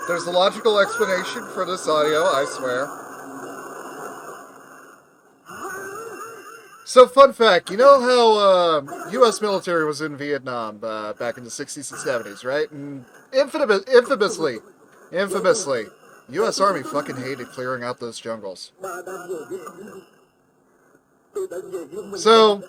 There's a logical explanation for this audio, I swear. So, fun fact, you know how U.S. military was in Vietnam back in the 60s and 70s, right? And infamously, U.S. Army fucking hated clearing out those jungles. So,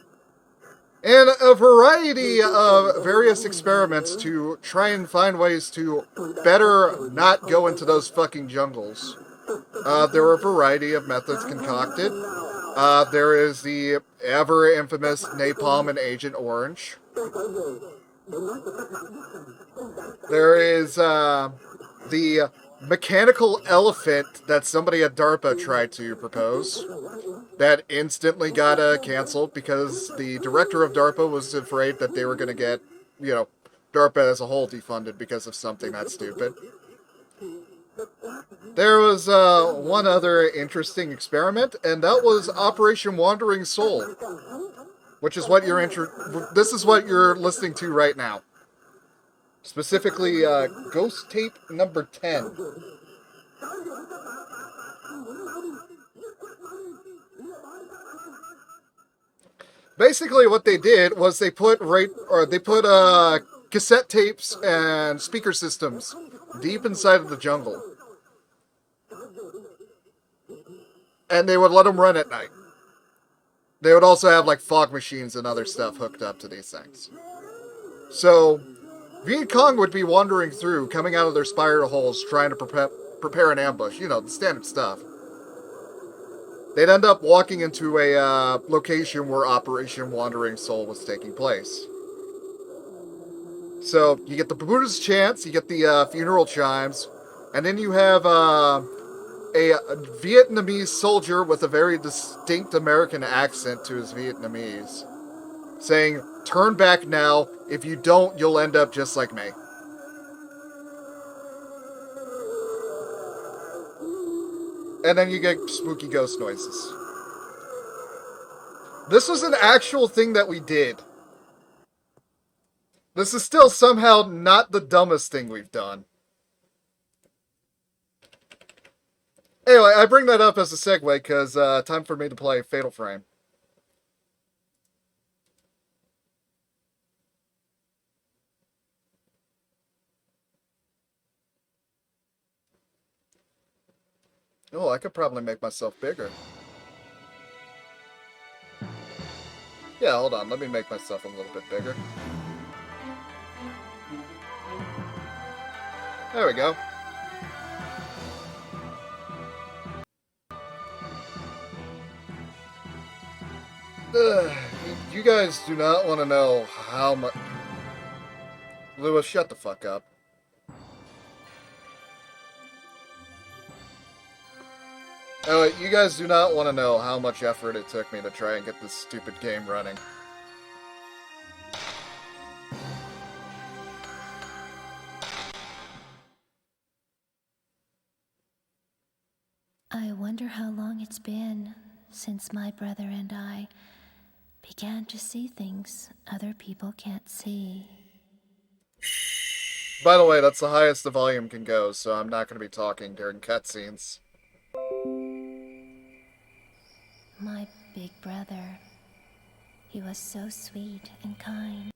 in a variety of various experiments to try and find ways to better not go into those fucking jungles, there were a variety of methods concocted. There is the ever infamous napalm and Agent Orange. There is the mechanical elephant that somebody at DARPA tried to propose. That instantly got canceled because the director of DARPA was afraid that they were going to get, DARPA as a whole defunded because of something that stupid. There was one other interesting experiment, and that was Operation Wandering Soul, which is what this is what you're listening to right now. Specifically, Ghost Tape number 10. Basically, what they did was they put cassette tapes and speaker systems deep inside of the jungle, and they would let them run at night. They would also have like fog machines and other stuff hooked up to these things. So, Viet Cong would be wandering through, coming out of their spiral holes, trying to prepare an ambush. You know, the standard stuff. They'd end up walking into a location where Operation Wandering Soul was taking place. So, you get the Buddha's chants, you get the funeral chimes, and then you have a Vietnamese soldier with a very distinct American accent to his Vietnamese, saying, "Turn back now, if you don't, you'll end up just like me." And then you get spooky ghost noises. This was an actual thing that we did. This is still somehow not the dumbest thing we've done. Anyway, I bring that up as a segue because time for me to play Fatal Frame. Oh, I could probably make myself bigger. Yeah, hold on. Let me make myself a little bit bigger. There we go. You guys do not want to know how much... Lewis, shut the fuck up. Oh, you guys do not want to know how much effort it took me to try and get this stupid game running. I wonder how long it's been since my brother and I began to see things other people can't see. By the way, that's the highest the volume can go, so I'm not going to be talking during cutscenes. My big brother. He was so sweet and kind.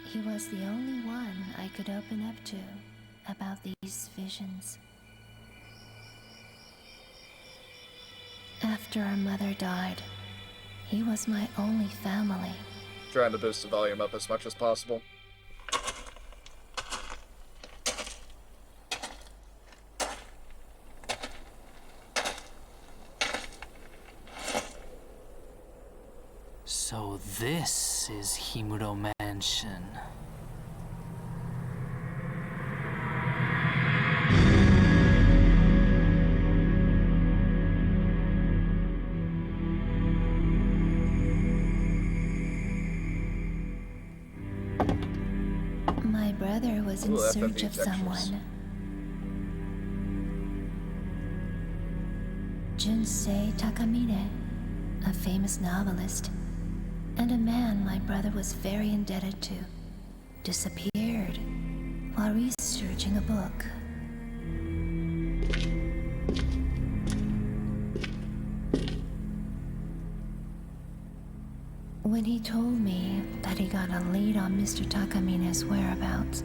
He was the only one I could open up to about these visions. After our mother died, he was my only family. Trying to boost the volume up as much as possible. So this is Himuro Mansion. My brother was in search of someone. Junsei Takamine, a famous novelist, and a man my brother was very indebted to, disappeared while researching a book. When he told me that he got a lead on Mr. Takamine's whereabouts,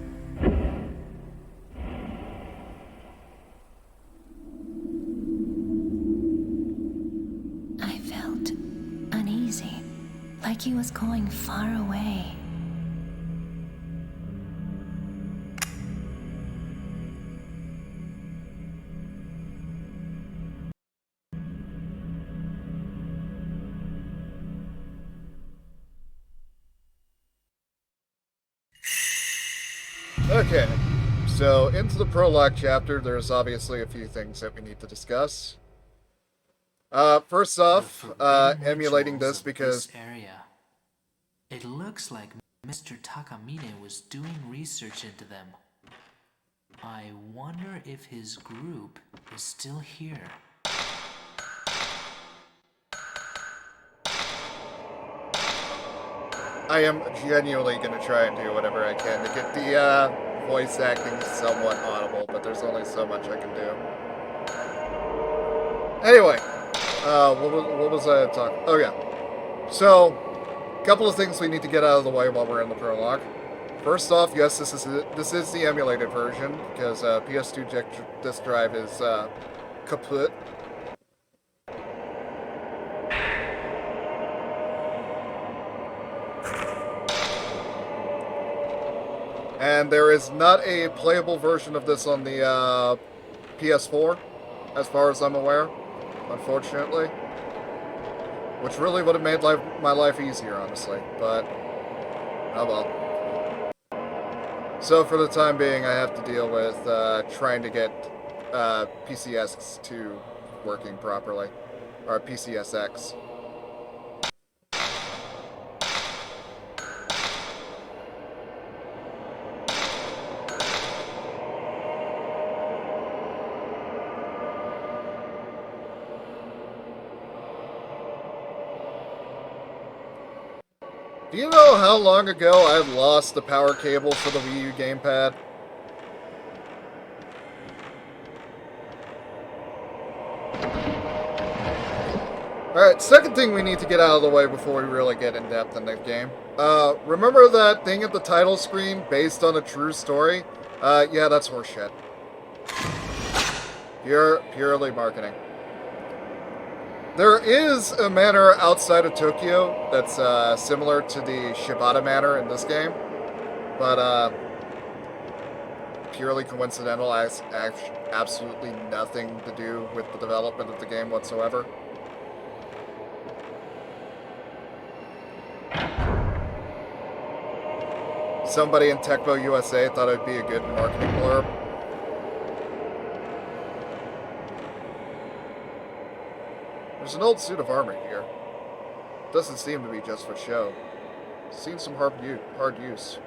I felt uneasy, like he was going far away. Okay, so into the prologue chapter, there's obviously a few things that we need to discuss. First off, emulating this because area. It looks like Mr. Takamine was doing research into them. I wonder if his group is still here. I am genuinely going to try and do whatever I can to get the voice acting somewhat audible, but there's only so much I can do. Anyway, what was I talking? Oh yeah. So, a couple of things we need to get out of the way while we're in the prologue. First off, yes, this is the emulated version because PS2 disk drive is kaput. And there is not a playable version of this on the PS4, as far as I'm aware, unfortunately. Which really would have made my life easier, honestly, but oh well. So for the time being, I have to deal with trying to get PCS2 working properly, or PCSX. Do you know how long ago I lost the power cable for the Wii U gamepad? Alright, second thing we need to get out of the way before we really get in depth in the game. Remember that thing at the title screen based on a true story? Yeah, that's horseshit. Purely marketing. There is a manor outside of Tokyo that's similar to the Shibata Manor in this game, but purely coincidental, has absolutely nothing to do with the development of the game whatsoever. Somebody in Tecmo USA thought it'd be a good marketing blurb. There's an old suit of armor here. Doesn't seem to be just for show. Seen some hard use.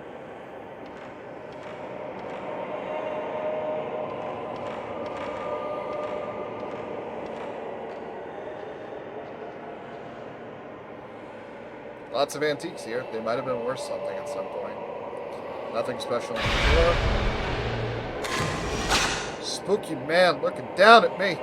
Lots of antiques here. They might have been worth something at some point. Nothing special on the floor. Spooky man looking down at me.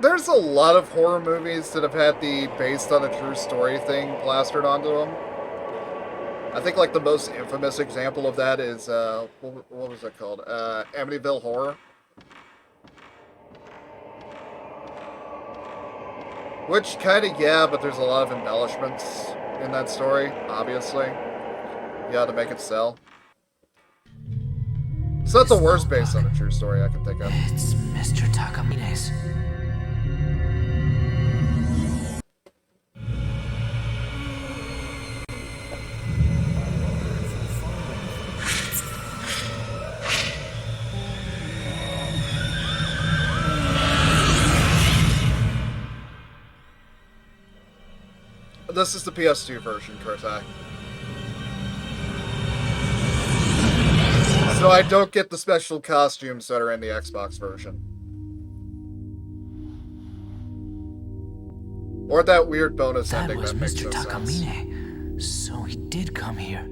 There's a lot of horror movies that have had the based on a true story thing plastered onto them. I think like the most infamous example of that is what was it called? Amityville Horror. Which kind of but there's a lot of embellishments in that story. Obviously, you got to make it sell. So that's the worst based on a true story I can think of. It's Mr. Takamine's. This is the PS2 version, Kurtai. So I don't get the special costumes that are in the Xbox version. Or that weird bonus ending that makes no sense. That was Mr. Takamine. So he did come here.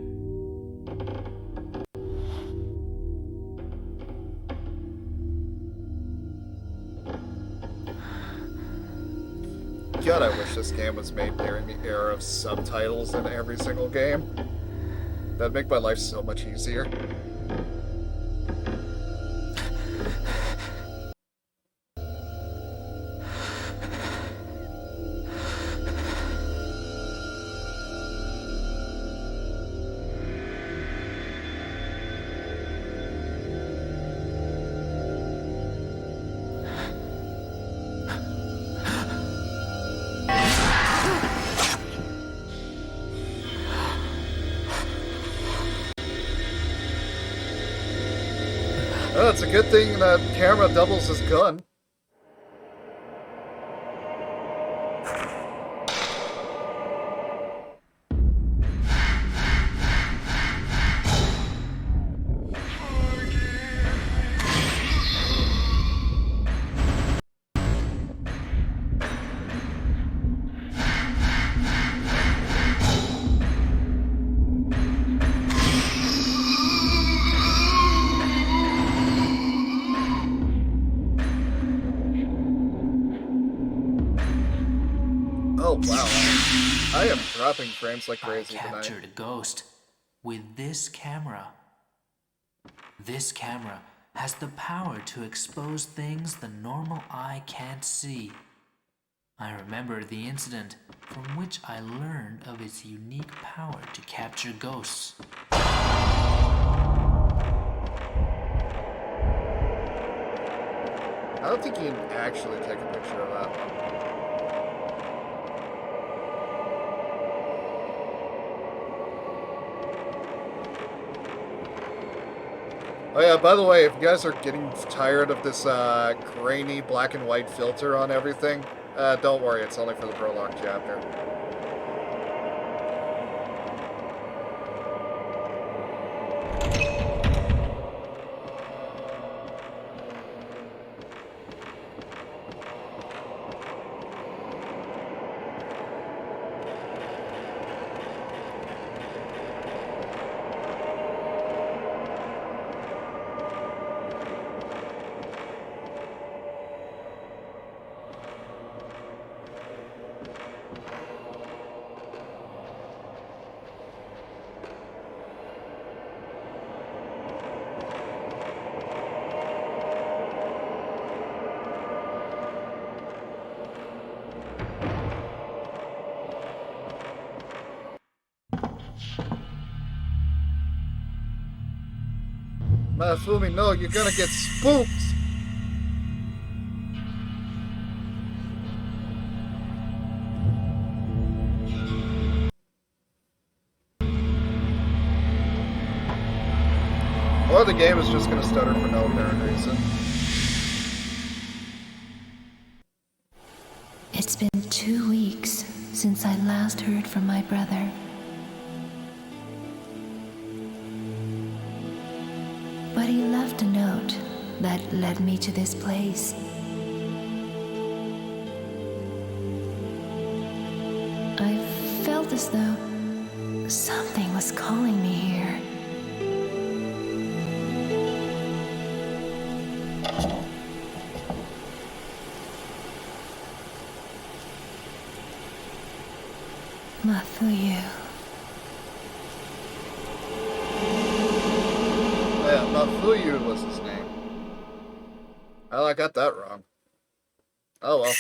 God, I wish this game was made during the era of subtitles in every single game. That'd make my life so much easier. Oh, it's a good thing that camera doubles his gun. Oh wow, I am dropping frames like crazy tonight. I captured a ghost with this camera. This camera has the power to expose things the normal eye can't see. I remember the incident from which I learned of its unique power to capture ghosts. I don't think you can actually take a picture of that one. Oh yeah, by the way, if you guys are getting tired of this grainy black and white filter on everything, don't worry, it's only for the prologue chapter. Masumi, no, you're gonna get spooked! Or the game is just gonna stutter for no apparent reason. It's been 2 weeks since I last heard from my brother. But he left a note that led me to this place. I felt as though something was calling me here. Mafuyu. Yeah, Mafuyu was his name. Oh, I got that wrong. Oh well.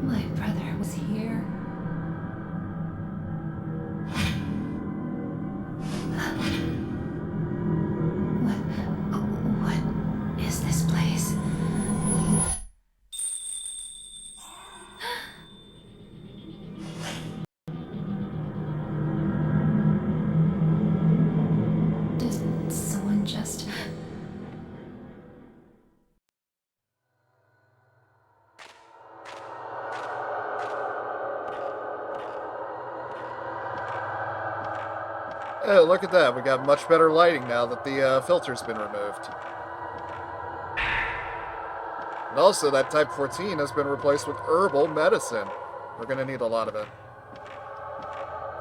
My brother was here. What is this place? Did someone just... Oh, look at that. We got much better lighting now that the filter's been removed. And also, that Type 14 has been replaced with herbal medicine. We're going to need a lot of it.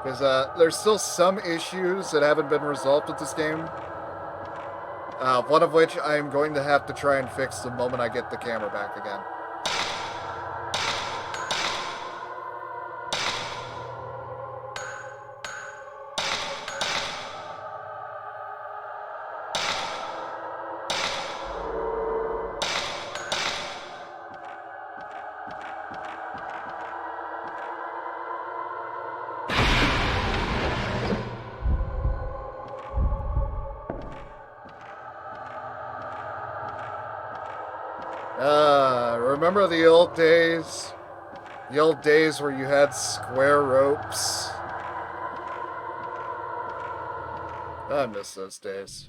Because there's still some issues that haven't been resolved with this game. One of which I'm going to have to try and fix the moment I get the camera back again. Remember the old days? The old days where you had square ropes? I miss those days.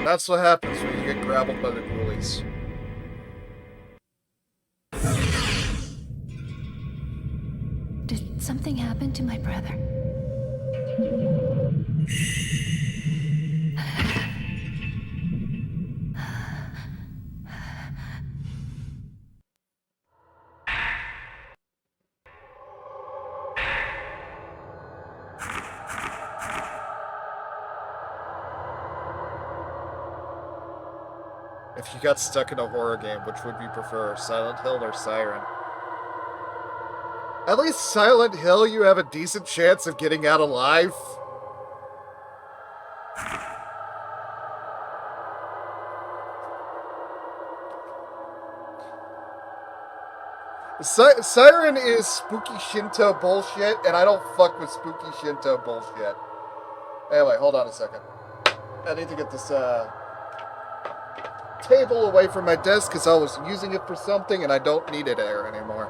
That's what happens when you get grappled by the ghoulies. Did something happen to my brother? If you got stuck in a horror game, which would you prefer, Silent Hill or Siren? At least Silent Hill, you have a decent chance of getting out alive. Siren is spooky Shinto bullshit, and I don't fuck with spooky Shinto bullshit. Anyway, hold on a second. I need to get this, table away from my desk because I was using it for something and I don't need it there anymore.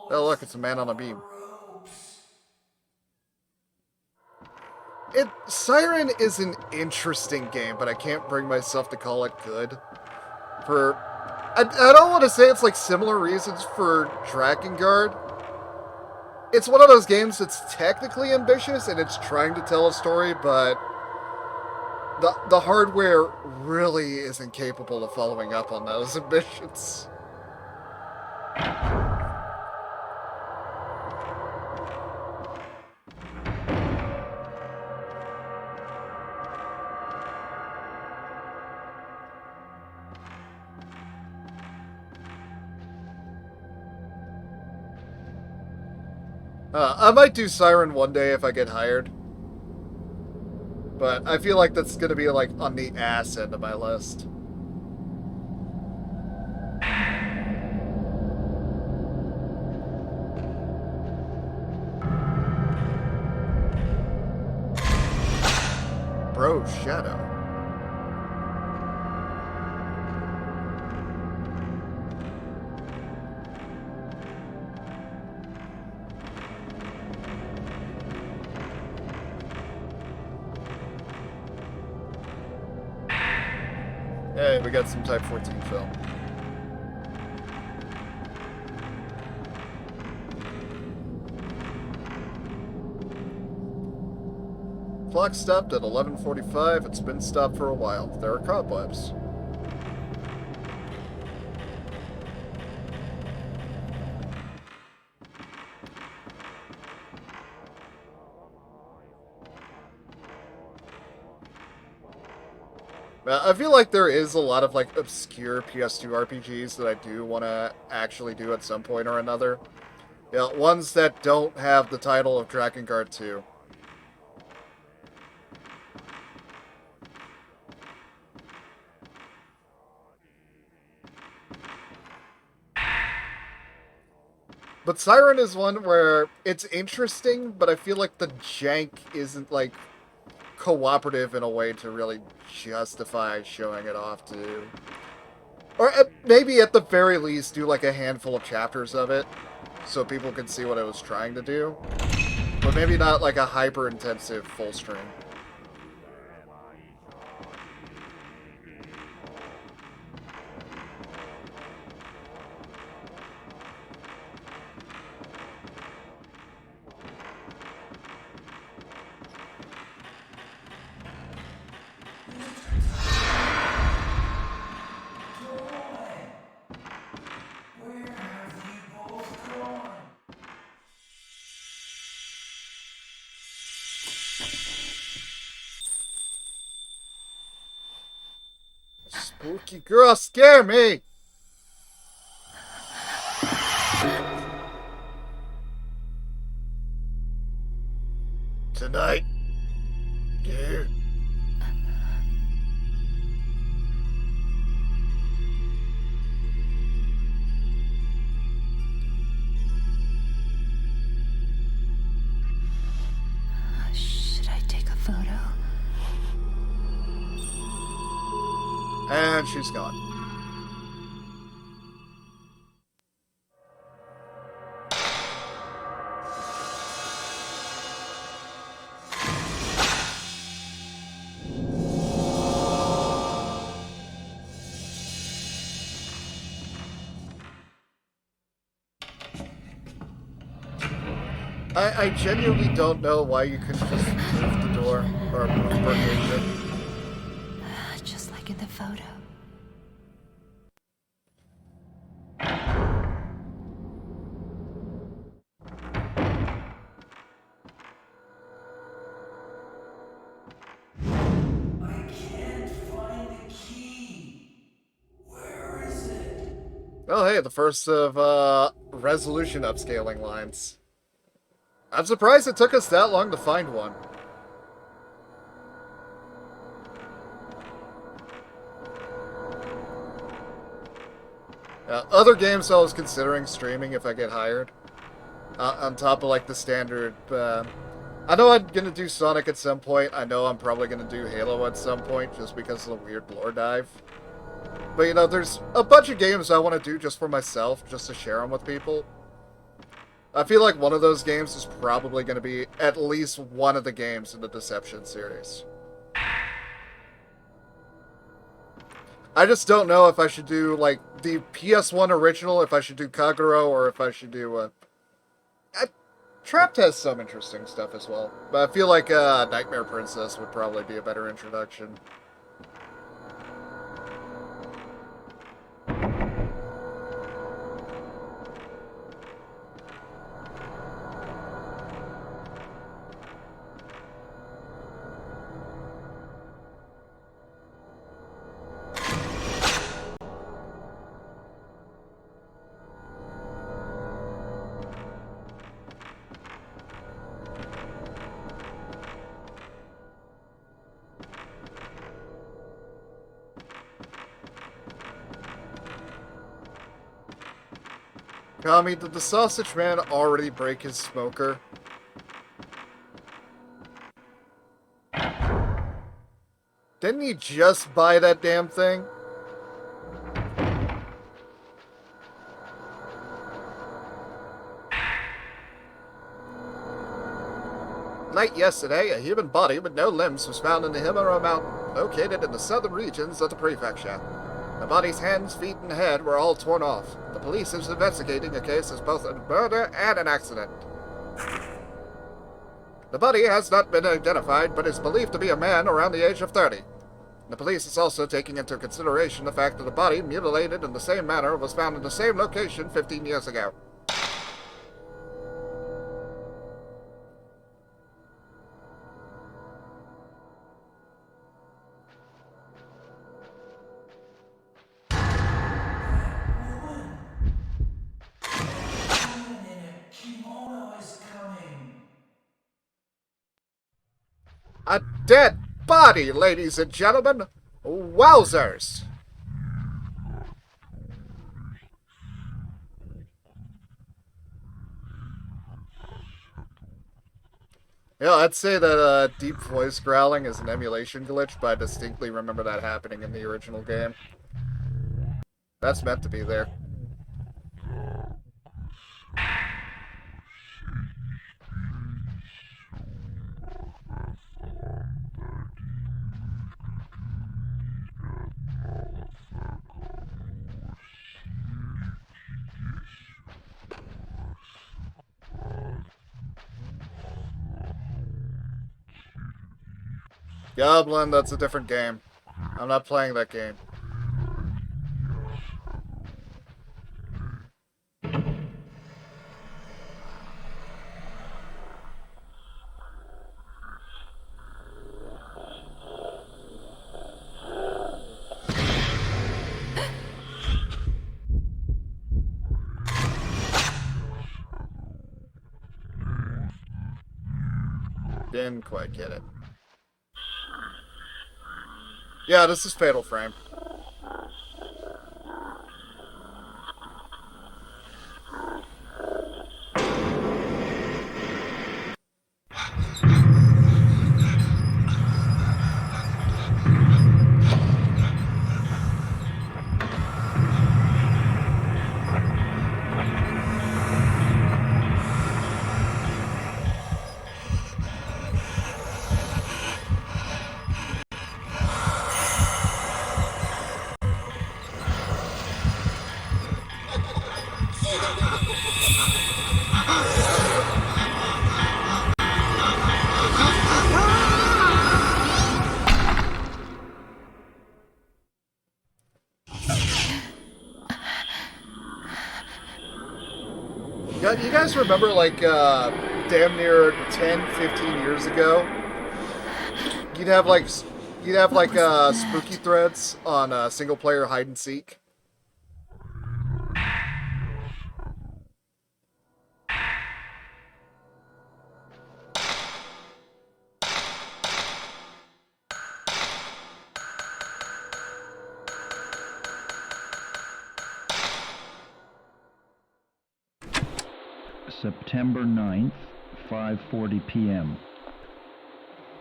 Oh look, it's a man on a beam. Siren is an interesting game, but I can't bring myself to call it good. I don't want to say it's like similar reasons for Drakengard. It's one of those games that's technically ambitious and it's trying to tell a story, but the hardware really isn't capable of following up on those ambitions. I might do Siren one day if I get hired. But I feel like that's gonna be like on the ass end of my list. Bro, Shadow. Hey, we got some Type 14 film. Clock stopped at 11:45. It's been stopped for a while. There are cobwebs. I feel like there is a lot of like obscure PS2 RPGs that I do want to actually do at some point or another. Yeah, ones that don't have the title of Dragon Guard 2. But Siren is one where it's interesting, but I feel like the jank isn't like cooperative in a way to really justify showing it off to. Or maybe at the very least do like a handful of chapters of it so people can see what it was trying to do. But maybe not like a hyper-intensive full stream. Spooky girl, scare me! Tonight, dude. Should I take a photo? And she's gone. I genuinely don't know why you couldn't just move the door or move her agent. Just like in the photo. I can't find the key. Where is it? Oh, hey, the first of resolution upscaling lines. I'm surprised it took us that long to find one. Other games I was considering streaming if I get hired. On top of like the standard. I know I'm gonna do Sonic at some point. I know I'm probably gonna do Halo at some point just because of the weird lore dive. But you know, there's a bunch of games I want to do just for myself, just to share them with people. I feel like one of those games is probably going to be at least one of the games in the Deception series. I just don't know if I should do, like, the PS1 original, if I should do Kagero, or if I should do, Trapped has some interesting stuff as well. But I feel like, Nightmare Princess would probably be a better introduction. Kami, did the sausage man already break his smoker? Didn't he just buy that damn thing? Late yesterday, a human body with no limbs was found in the Himura Mountain, located in the southern regions of the prefecture. The body's hands, feet, and head were all torn off. The police is investigating the case as both a murder and an accident. The body has not been identified, but is believed to be a man around the age of 30. The police is also taking into consideration the fact that the body, mutilated in the same manner, was found in the same location 15 years ago. A dead body, ladies and gentlemen! Wowzers! Yeah, I'd say that deep voice growling is an emulation glitch, but I distinctly remember that happening in the original game. That's meant to be there. Goblin, that's a different game. I'm not playing that game. Didn't quite get it. Yeah, this is Fatal Frame. Yeah, you guys remember, like, damn near 10, 15 years ago, you'd have, like, spooky threads on single-player hide-and-seek? September 9th, 5:40 p.m.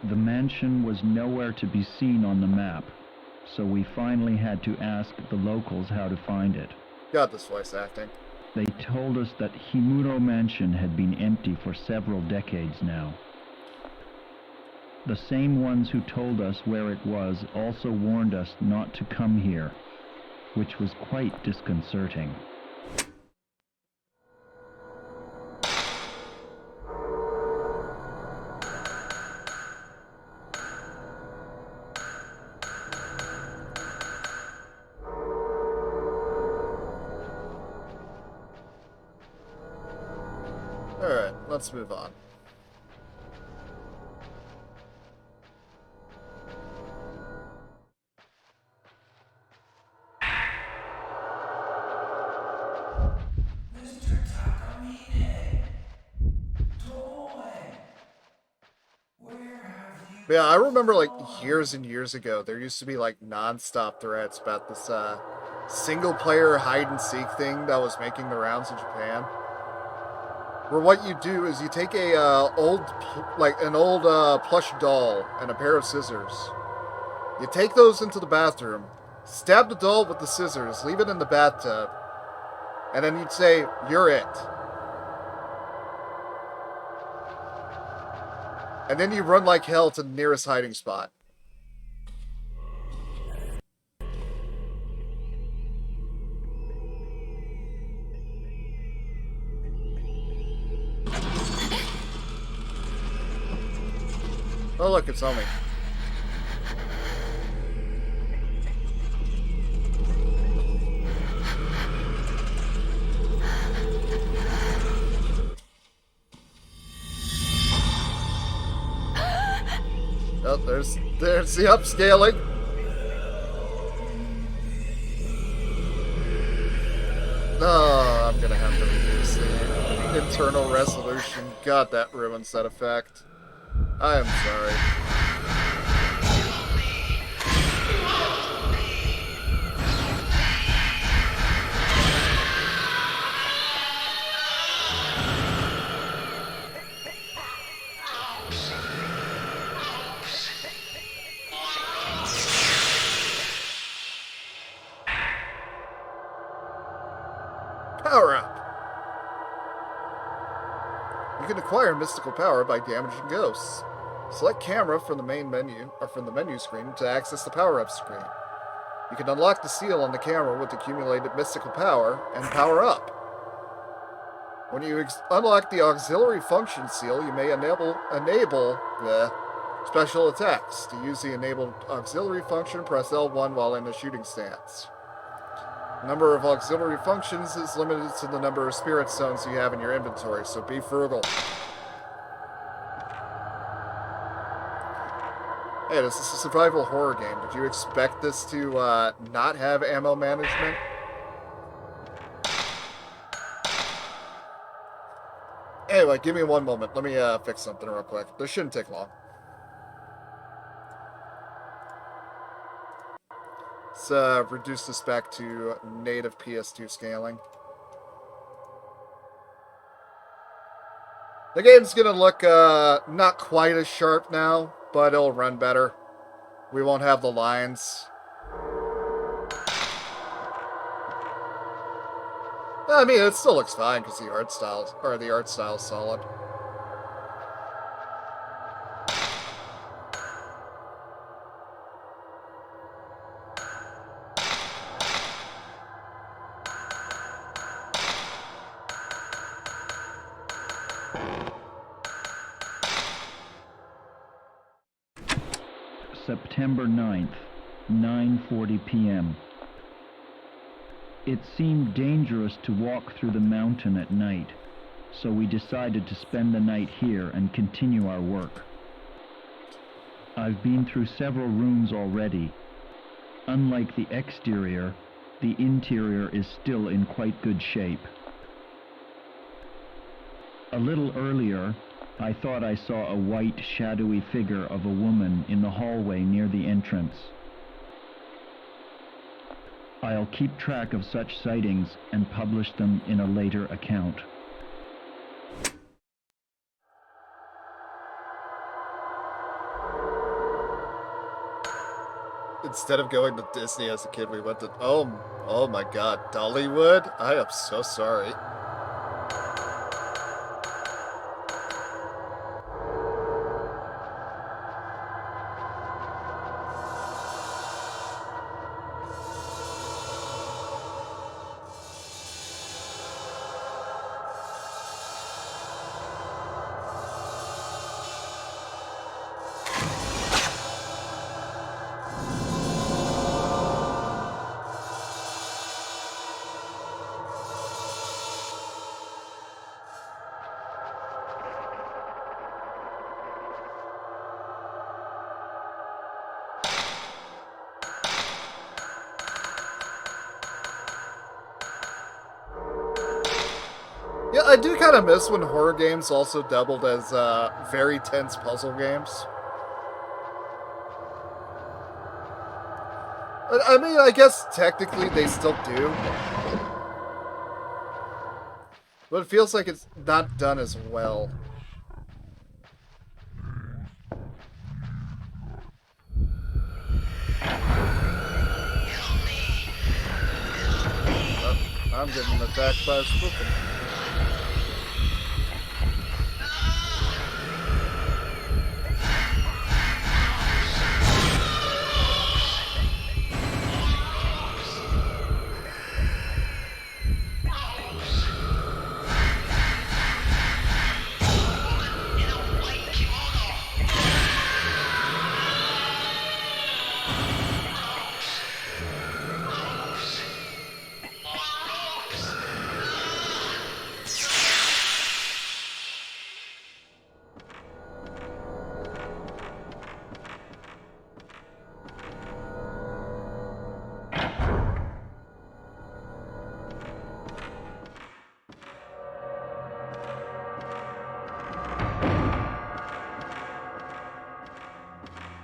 The mansion was nowhere to be seen on the map, so we finally had to ask the locals how to find it. God, this voice acting. They told us that Himuro Mansion had been empty for several decades now. The same ones who told us where it was also warned us not to come here, which was quite disconcerting. Alright, let's move on. Yeah, I remember, like, years and years ago, there used to be, like, non-stop threads about this, single-player hide-and-seek thing that was making the rounds in Japan. Where what you do is you take a old plush doll and a pair of scissors. You take those into the bathroom, stab the doll with the scissors, leave it in the bathtub, and then you'd say, "You're it." And then you run like hell to the nearest hiding spot. Oh look, it's Homie. Oh, there's the upscaling. Oh, I'm gonna have to reduce the internal resolution. God, that ruins that effect. I am sorry. Power up. You can acquire mystical power by damaging ghosts. Select camera from the main menu, or from the menu screen, to access the power-up screen. You can unlock the seal on the camera with accumulated mystical power, and power up. When you unlock the auxiliary function seal, you may enable special attacks. To use the enabled auxiliary function, press L1 while in a shooting stance. The number of auxiliary functions is limited to the number of spirit stones you have in your inventory, so be frugal. Hey, this is a survival horror game. Did you expect this to not have ammo management? Anyway, give me one moment. Let me fix something real quick. This shouldn't take long. Let's reduce this back to native PS2 scaling. The game's gonna look not quite as sharp now, but it'll run better. We won't have the lines. I mean, it still looks fine because the art style's solid. September 9th, 9:40 p.m. It seemed dangerous to walk through the mountain at night, so we decided to spend the night here and continue our work. I've been through several rooms already. Unlike the exterior, the interior is still in quite good shape. A little earlier, I thought I saw a white, shadowy figure of a woman in the hallway near the entrance. I'll keep track of such sightings and publish them in a later account. Instead of going to Disney as a kid, we went to... Oh my god, Dollywood? I am so sorry. Yeah, I do kind of miss when horror games also doubled as very tense puzzle games. I mean, I guess technically they still do. But it feels like it's not done as well. Oh, I'm getting attacked by a spookum.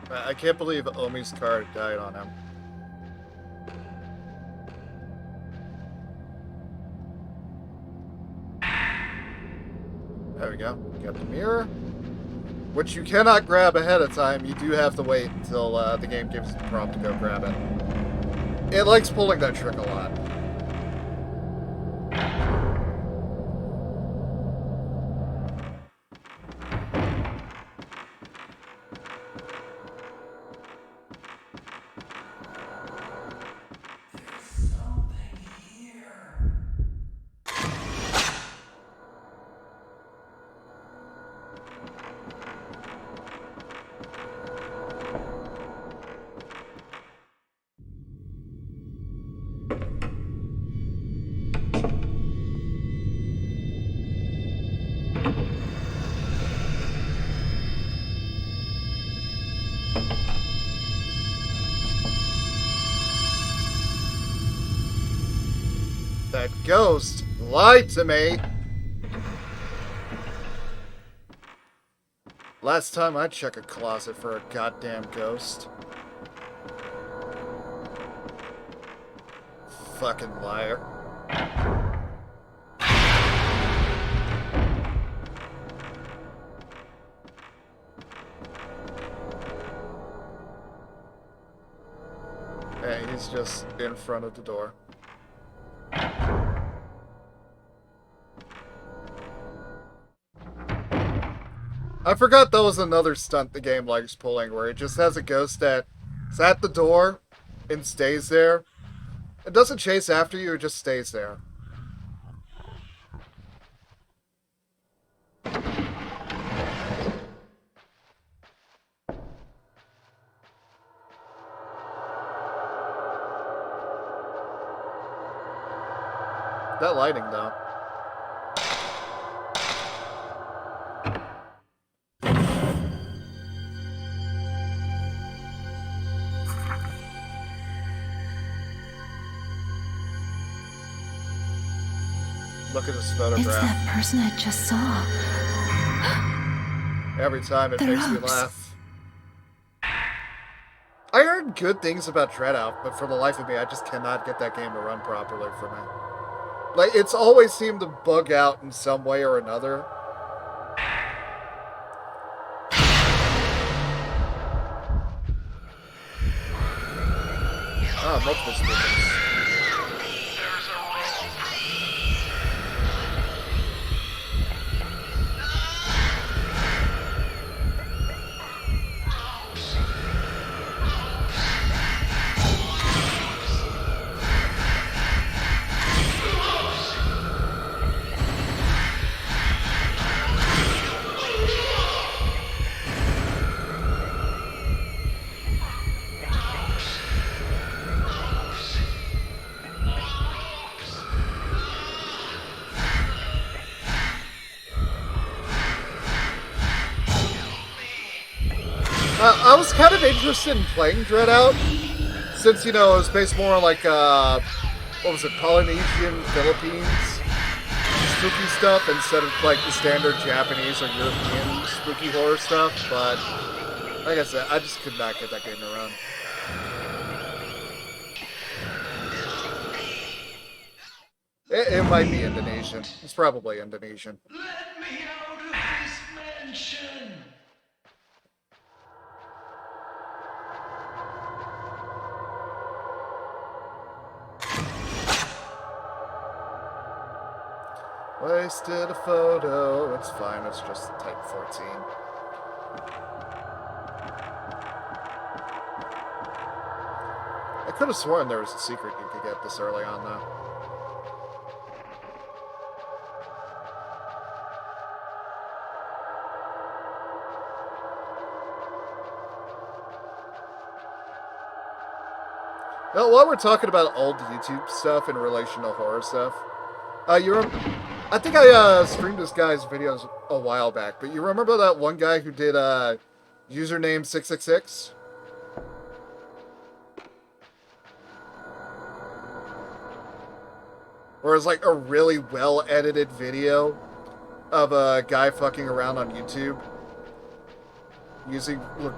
I can't believe Omi's card died on him. There we go. Got the mirror. Which you cannot grab ahead of time. You do have to wait until the game gives you the prompt to go grab it. It likes pulling that trick a lot. That ghost lied to me. Last time I'd check a closet for a goddamn ghost. Fucking liar. Hey, he's just in front of the door. I forgot that was another stunt the game likes pulling, where it just has a ghost that's at the door and stays there. It doesn't chase after you, it just stays there. That lighting, though. Look at this photograph. It's that person I just saw. Every time it The makes me ropes. laugh. I heard good things about Dreadout, but for the life of me, I just cannot get that game to run properly for me. Like, it's always seemed to bug out in some way or another. Ah, multiple speakers. I was kind of interested in playing Dreadout, since, you know, it was based more on, like, what was it, Polynesian, Philippines spooky stuff, instead of, like, the standard Japanese or European spooky horror stuff, but, like I said, I just could not get that game to run. It might be Indonesian. It's probably Indonesian. Let me out of this mansion! Wasted a photo. It's fine. It's just type 14. I could have sworn there was a secret you could get this early on, though. Now, while we're talking about old YouTube stuff in relation to horror stuff, I think I streamed this guy's videos a while back, but you remember that one guy who did username 666? Or it's like a really well-edited video of a guy fucking around on YouTube,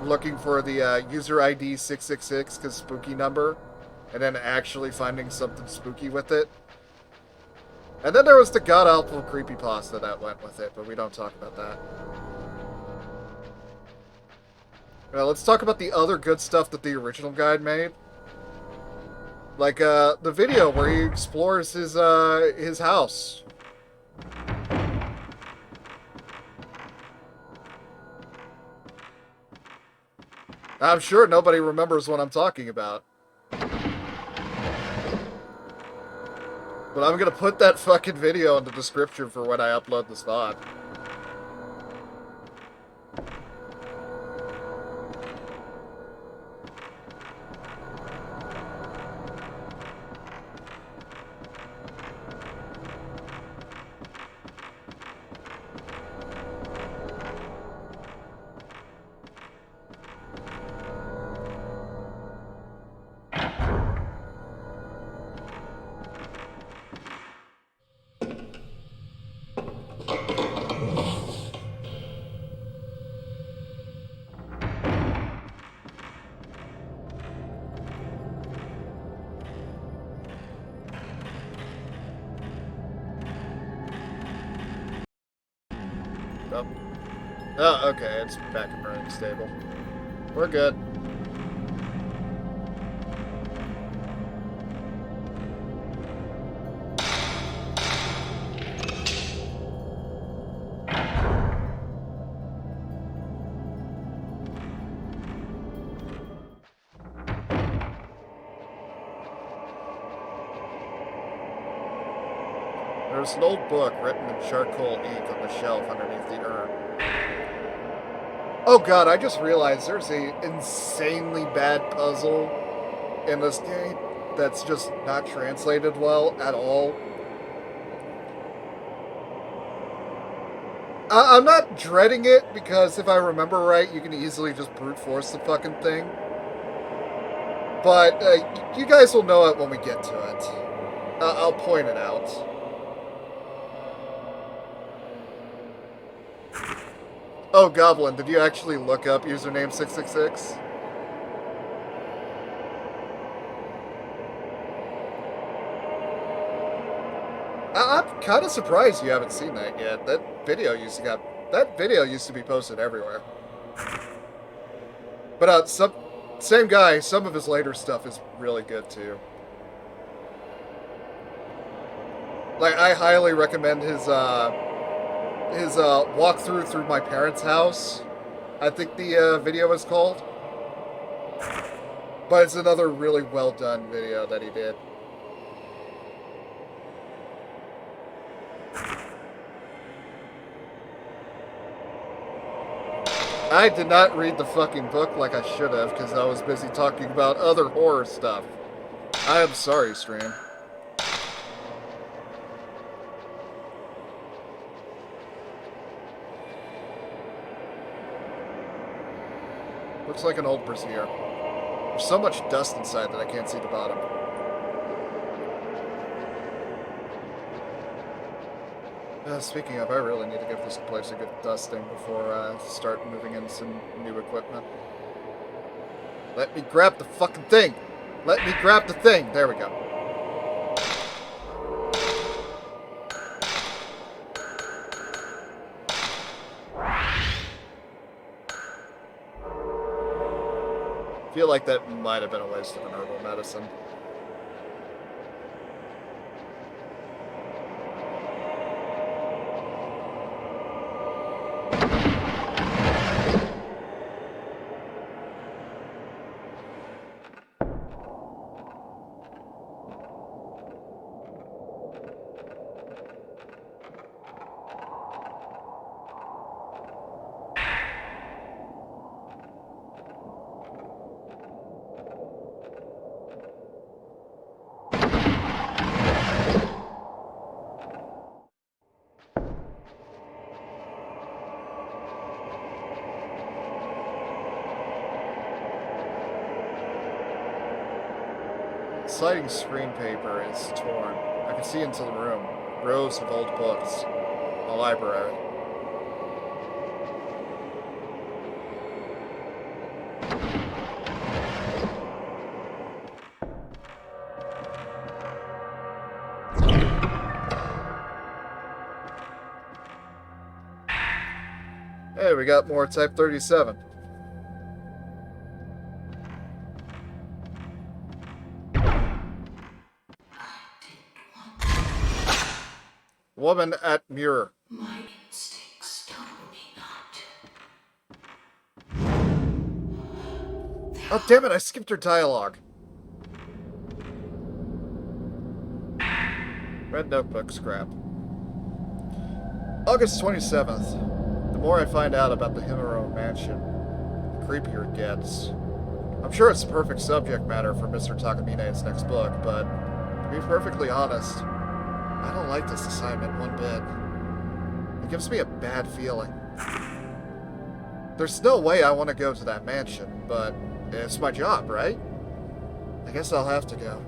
looking for the user ID 666 because spooky number, and then actually finding something spooky with it. And then there was the god-awful creepypasta that went with it, but we don't talk about that. Now, let's talk about the other good stuff that the original guide made. Like, the video where he explores his house. I'm sure nobody remembers what I'm talking about. But I'm gonna put that fucking video in the description for when I upload this VOD. Oh, okay, it's back and running stable. We're good. There's an old book written in charcoal ink on the shelf underneath the urn. Oh god, I just realized there's a insanely bad puzzle in this game that's just not translated well at all. I'm not dreading it because if I remember right, you can easily just brute force the fucking thing. But you guys will know it when we get to it. I'll point it out. Oh, Goblin, did you actually look up username 666? I'm kind of surprised you haven't seen that yet. That video used to be posted everywhere. But same guy, some of his later stuff is really good too. Like, I highly recommend his walkthrough through my parents' house, I think the video is called. But it's another really well done video that he did. I did not read the fucking book like I should have because I was busy talking about other horror stuff. I am sorry, stream. Looks like an old brazier. There's so much dust inside that I can't see the bottom. Speaking of, I really need to give this place a good dusting before I start moving in some new equipment. Let me grab the fucking thing! Let me grab the thing! There we go. feel like that might have been a waste of an herbal medicine. Sliding screen paper is torn. I can see into the room. Rows of old books. A library. Hey, we got more Type 37. Woman at mirror. My instincts told me not. Oh, damn it, I skipped her dialogue. Red notebook scrap. August 27th. The more I find out about the Himuro mansion, the creepier it gets. I'm sure it's the perfect subject matter for Mr. Takamine's next book, but to be perfectly honest, I don't like this assignment one bit. It gives me a bad feeling. There's no way I want to go to that mansion, but it's my job, right? I guess I'll have to go.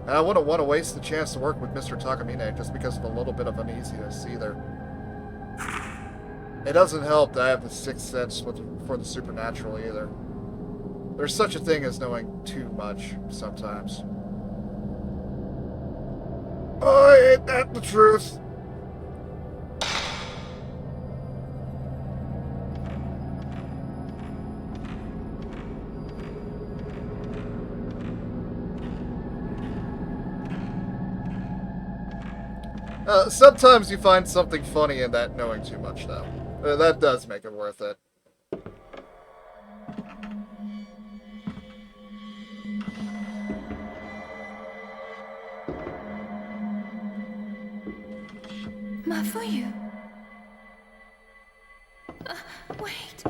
And I wouldn't want to waste the chance to work with Mr. Takamine just because of a little bit of uneasiness either. It doesn't help that I have the sixth sense for the supernatural either. There's such a thing as knowing too much sometimes. Oh, ain't that the truth? Sometimes you find something funny in that knowing too much, though. That does make it worth it. Mafuyu. Wait.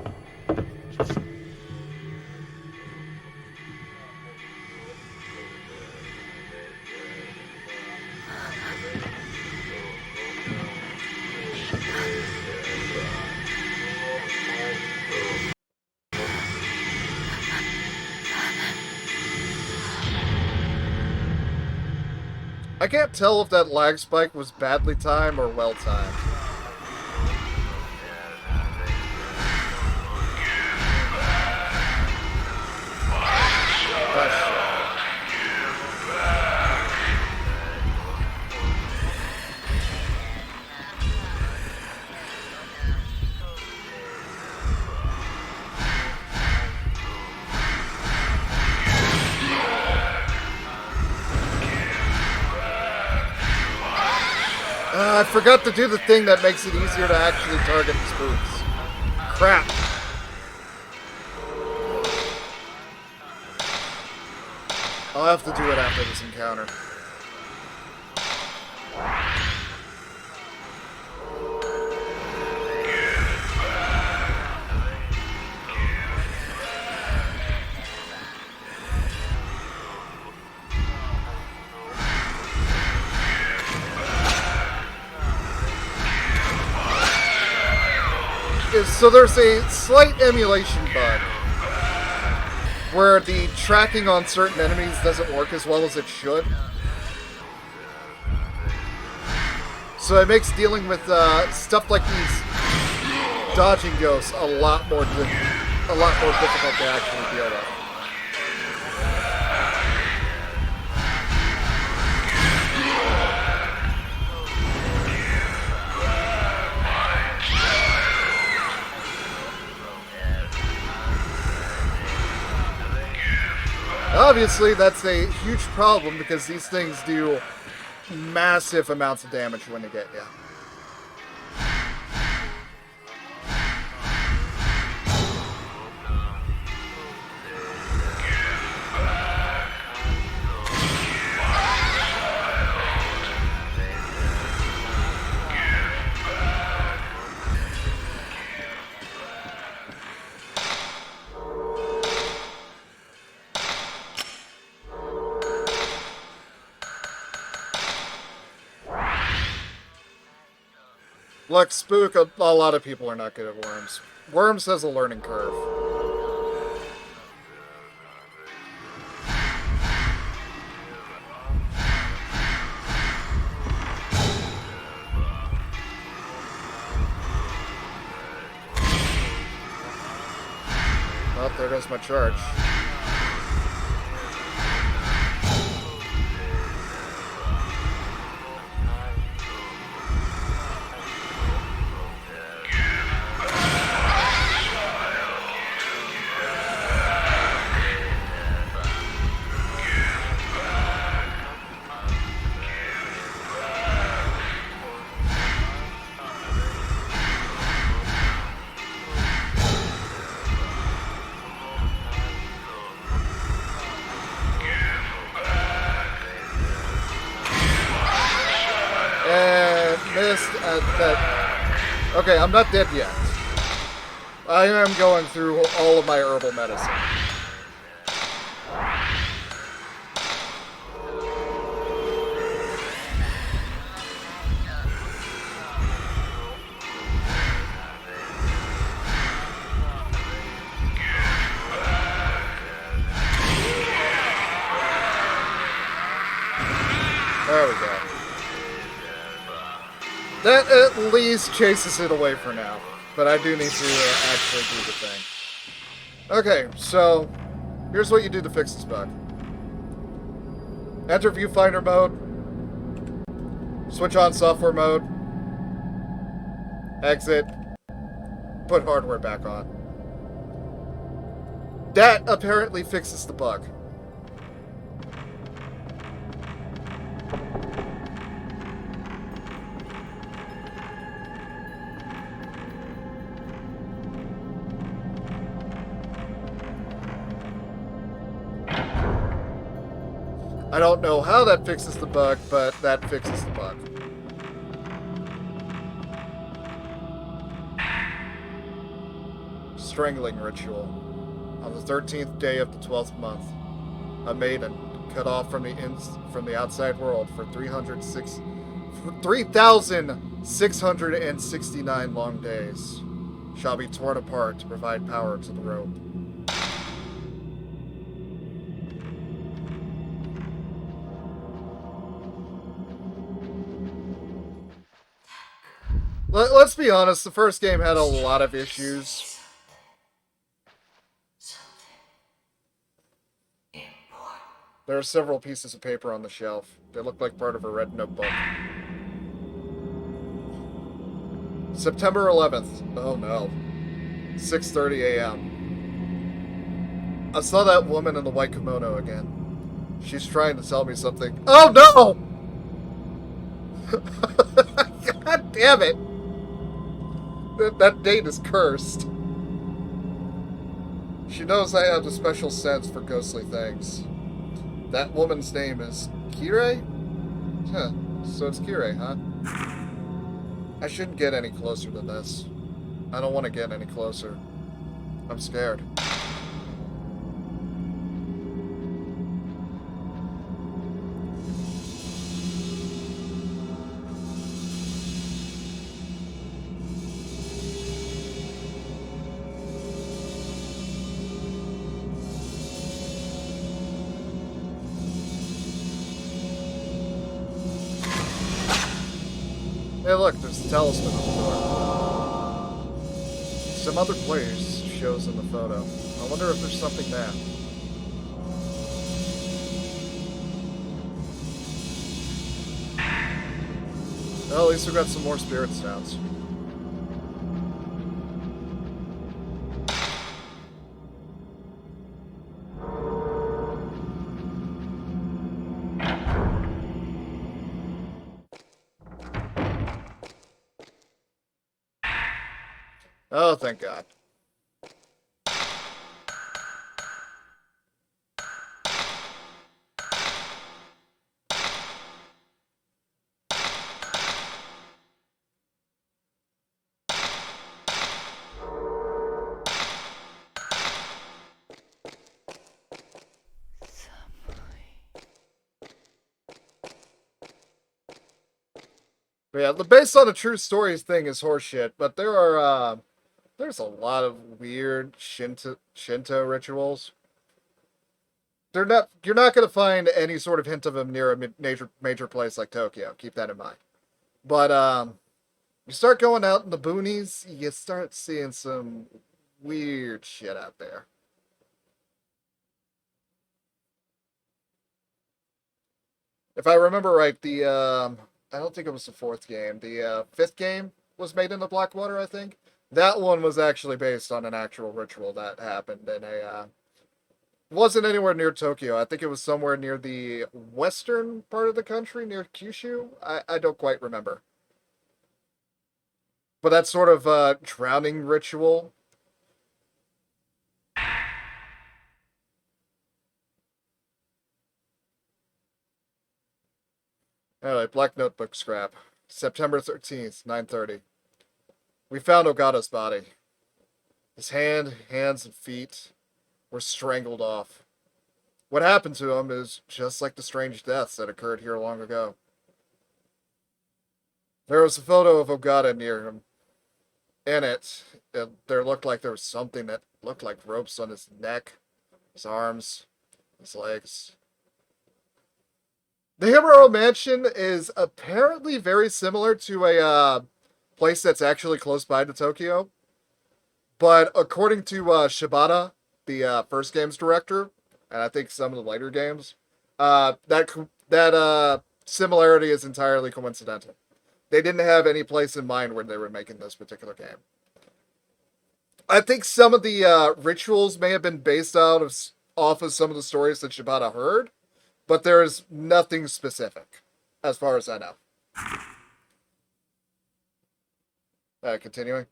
I can't tell if that lag spike was badly timed or well timed. I forgot to do the thing that makes it easier to actually target the spooks. Crap. I'll have to do it after this encounter. So there's a slight emulation bug where the tracking on certain enemies doesn't work as well as it should. So it makes dealing with stuff like these dodging ghosts a lot more difficult to actually deal with. obviously, that's a huge problem because these things do massive amounts of damage when they get you. Look, Spook, a lot of people are not good at worms. Worms has a learning curve. Oh, there goes my charge. Missed at that. Okay, I'm not dead yet. I am going through all of my herbal medicine. There we go. That at least chases it away for now. But I do need to actually do the thing. Okay, so here's what you do to fix this bug. Enter viewfinder mode. Switch on software mode. Exit. Put hardware back on. That apparently fixes the bug. I don't know how that fixes the bug, but that fixes the bug. Strangling ritual. On the 13th day of the 12th month, a maiden, cut off from the outside world for 3,669 long days, shall be torn apart to provide power to the rope. Let's be honest, the first game had a lot of issues. There are several pieces of paper on the shelf. They look like part of a red notebook. September 11th. Oh no. 6:30 a.m. I saw that woman in the white kimono again. She's trying to tell me something. Oh no! God damn it! That date is cursed. She knows I have a special sense for ghostly things. That woman's name is Kirei? Huh, so it's Kirei, huh? I shouldn't get any closer than this. I don't want to get any closer. I'm scared. Hey look, there's the talisman on the door. Some other players shows in the photo. I wonder if there's something there. Well, at least we've got some more spirit sounds. Oh, thank God. But yeah, the based on a true stories thing is horseshit, but there's a lot of weird Shinto rituals. You're not going to find any sort of hint of them near a major place like Tokyo. Keep that in mind. But you start going out in the boonies, you start seeing some weird shit out there. If I remember right, I don't think it was the fourth game. The fifth game was made in the Blackwater, I think. That one was actually based on an actual ritual that happened in a wasn't anywhere near Tokyo. I think it was somewhere near the western part of the country, near Kyushu. I don't quite remember. But that sort of drowning ritual. Alright, Black Notebook scrap. September 13th, 9:30. We found Ogata's body. His hands, and feet were strangled off. What happened to him is just like the strange deaths that occurred here long ago. There was a photo of Ogata near him. In it, there looked like there was something that looked like ropes on his neck, his arms, his legs. The Himuro Mansion is apparently very similar to a place that's actually close by to Tokyo. But according to Shibata, the first game's director, and I think some of the later games, that similarity is entirely coincidental. They didn't have any place in mind when they were making this particular game. I think some of the rituals may have been based off of some of the stories that Shibata heard, but there is nothing specific, as far as I know. Continuing.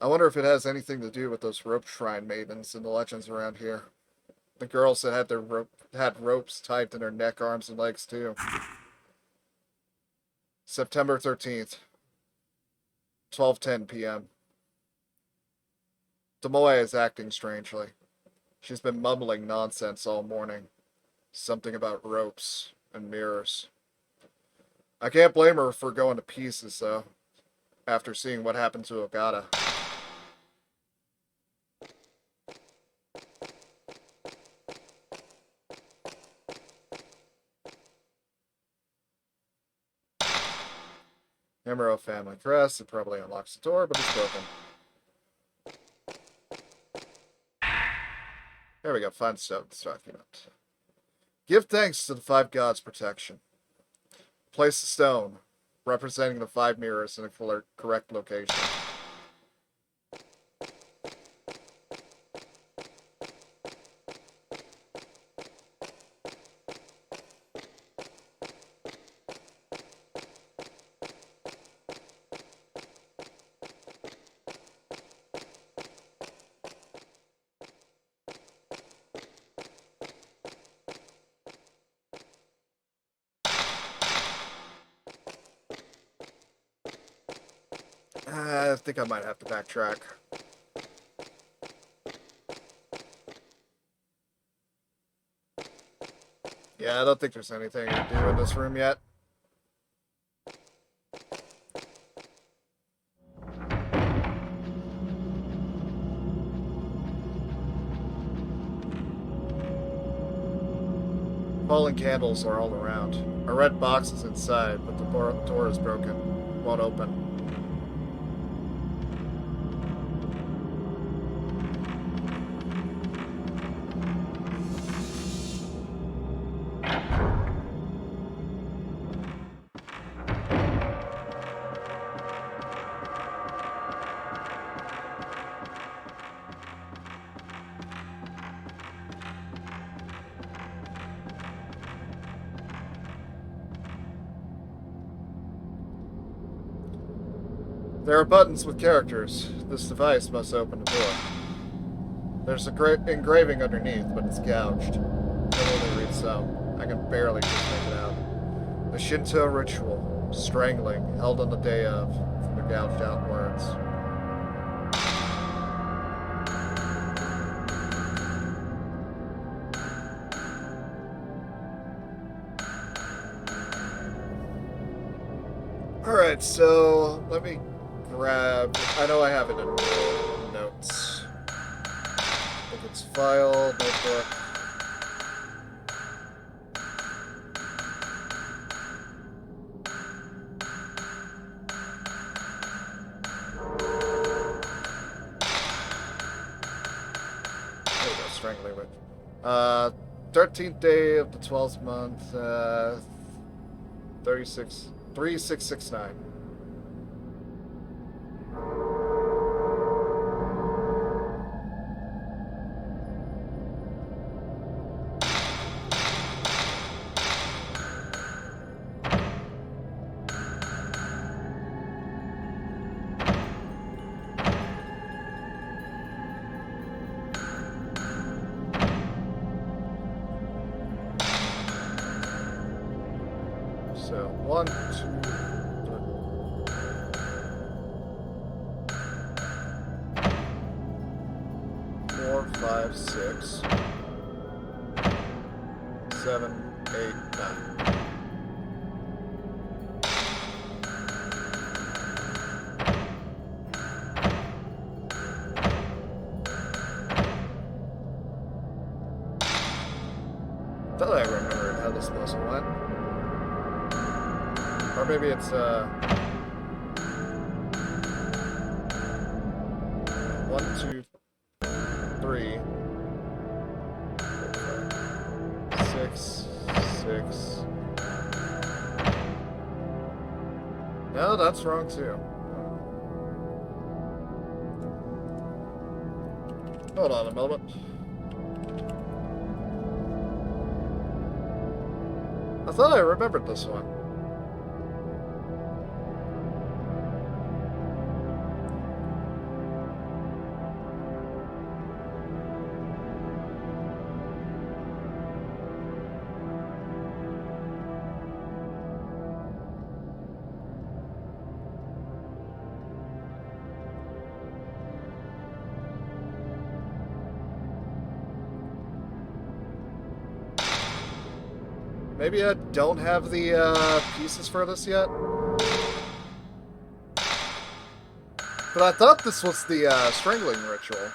I wonder if it has anything to do with those rope shrine maidens and the legends around here. The girls that had ropes tied to their neck, arms, and legs too. September 13th, 12:10 p.m. Tomoe is acting strangely. She's been mumbling nonsense all morning. Something about ropes and mirrors. I can't blame her for going to pieces, though, after seeing what happened to Ogata. Himuro family crest. It probably unlocks the door, but it's broken. There we go. Find Stone's document. Give thanks to the five gods' protection. Place the stone, representing the five mirrors in a correct location. I think I might have to backtrack. Yeah, I don't think there's anything to do in this room yet. Fallen candles are all around. A red box is inside, but the door is broken. Won't open. There are buttons with characters. This device must open the door. There's a great engraving underneath, but it's gouged. I can only read some. I can barely just make it out. The Shinto ritual. Strangling, held on the day of. From the gouged out words. Alright, so let me grab. I know I have it in notes. I think it's file, notebook. There we go, strangling with. 13th day of the 12th month, 3669. So, 1, 2, 3, 4, 5, 6, 7, 8, 9. Thought I remembered how this puzzle went. Or maybe it's, 1, 2, 3, 6, 6. No, that's wrong too. Hold on a moment. I thought I remembered this one. Maybe I don't have the pieces for this yet. But I thought this was the strangling ritual.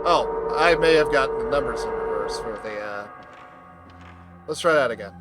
Oh, I may have gotten the numbers in reverse for the... Let's try that again.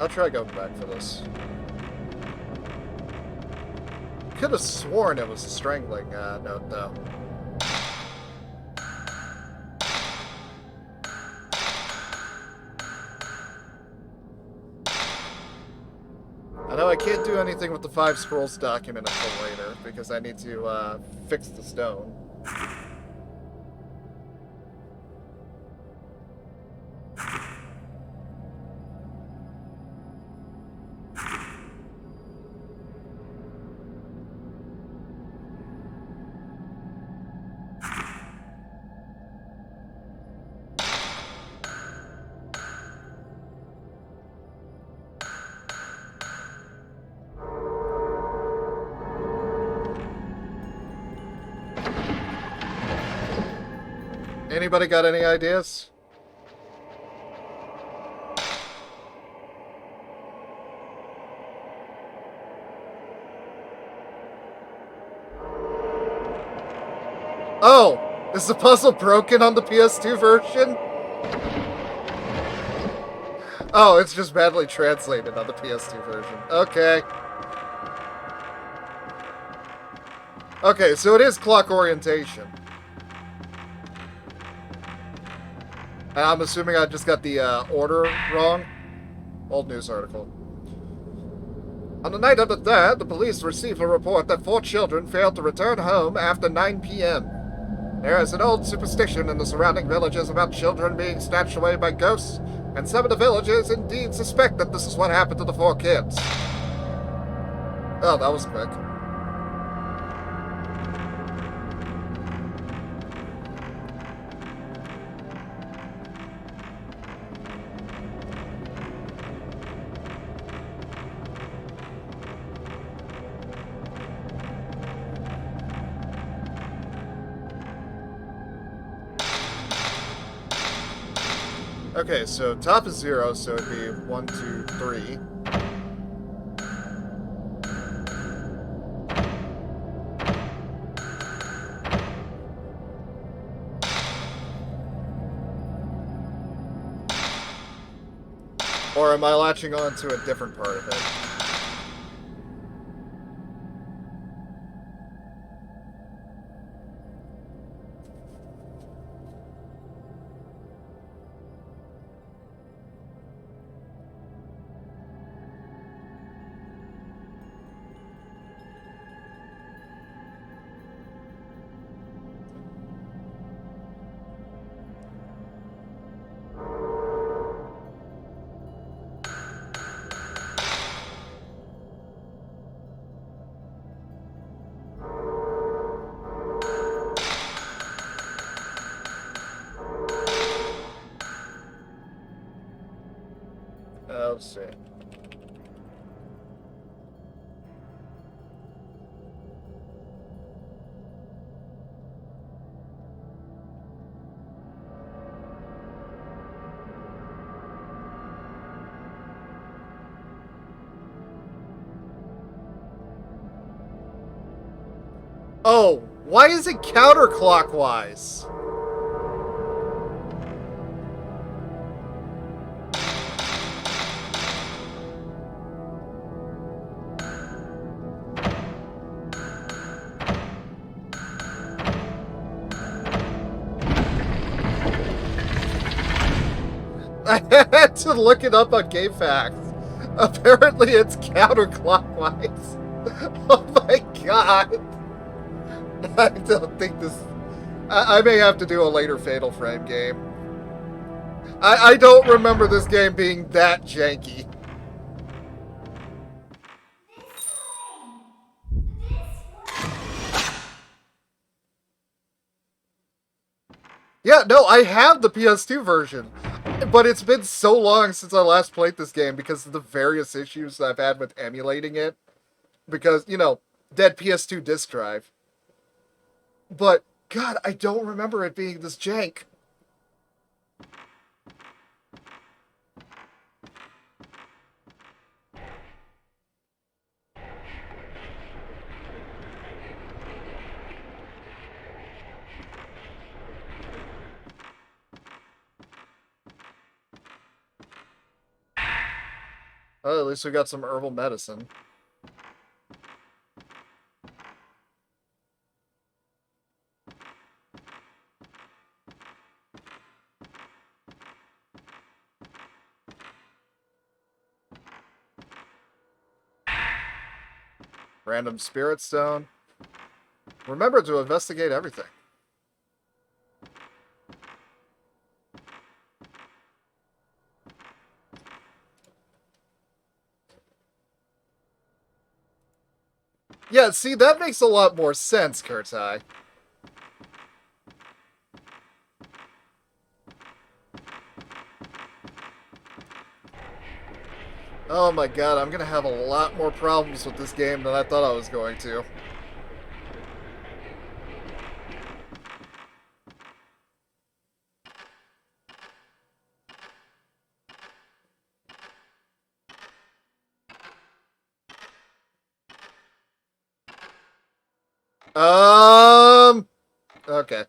I'll try going back for this. Could have sworn it was a strangling note, though. I know I can't do anything with the 5 scrolls document until later, because I need to fix the stone. Anybody got any ideas? Oh! Is the puzzle broken on the PS2 version? Oh, it's just badly translated on the PS2 version. Okay. Okay, so it is clock orientation. And I'm assuming I just got the order wrong. Old news article. On the night of the 3rd, the police received a report that 4 children failed to return home after 9 p.m. There is an old superstition in the surrounding villages about children being snatched away by ghosts, and some of the villagers indeed suspect that this is what happened to the 4 kids. Oh, that was quick. Okay, so top is 0, so it'd be 1, 2, 3. Or am I latching on to a different part of it? Let's see. Oh, why is it counterclockwise? I had to look it up on GameFAQs. Apparently it's counterclockwise. Oh my god. I don't think this... I may have to do a later Fatal Frame game. I don't remember this game being that janky. Yeah, no, I have the PS2 version. But it's been so long since I last played this game because of the various issues I've had with emulating it. Because, you know, dead PS2 disk drive. But, God, I don't remember it being this jank. Well, at least we got some herbal medicine. Random spirit stone. Remember to investigate everything. Yeah, see, that makes a lot more sense, Kurtai. Oh my god, I'm gonna have a lot more problems with this game than I thought I was going to. Okay.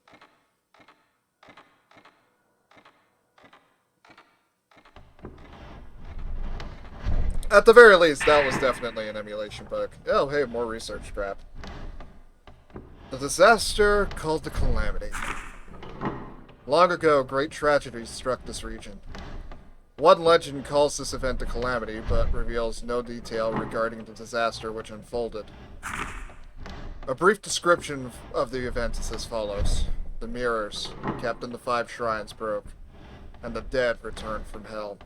At the very least, that was definitely an emulation bug. Oh, hey, more research crap. The disaster called the Calamity. Long ago, great tragedy struck this region. One legend calls this event the Calamity, but reveals no detail regarding the disaster which unfolded. A brief description of the event is as follows. The mirrors, kept in the 5 shrines, broke, and the dead returned from hell.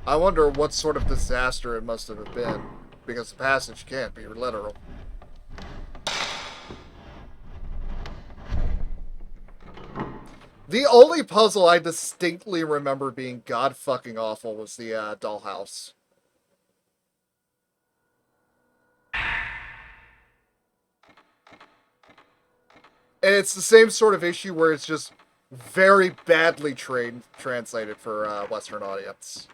I wonder what sort of disaster it must have been, because the passage can't be literal. The only puzzle I distinctly remember being god-fucking awful was the dollhouse. And it's the same sort of issue where it's just very badly translated for a Western audience.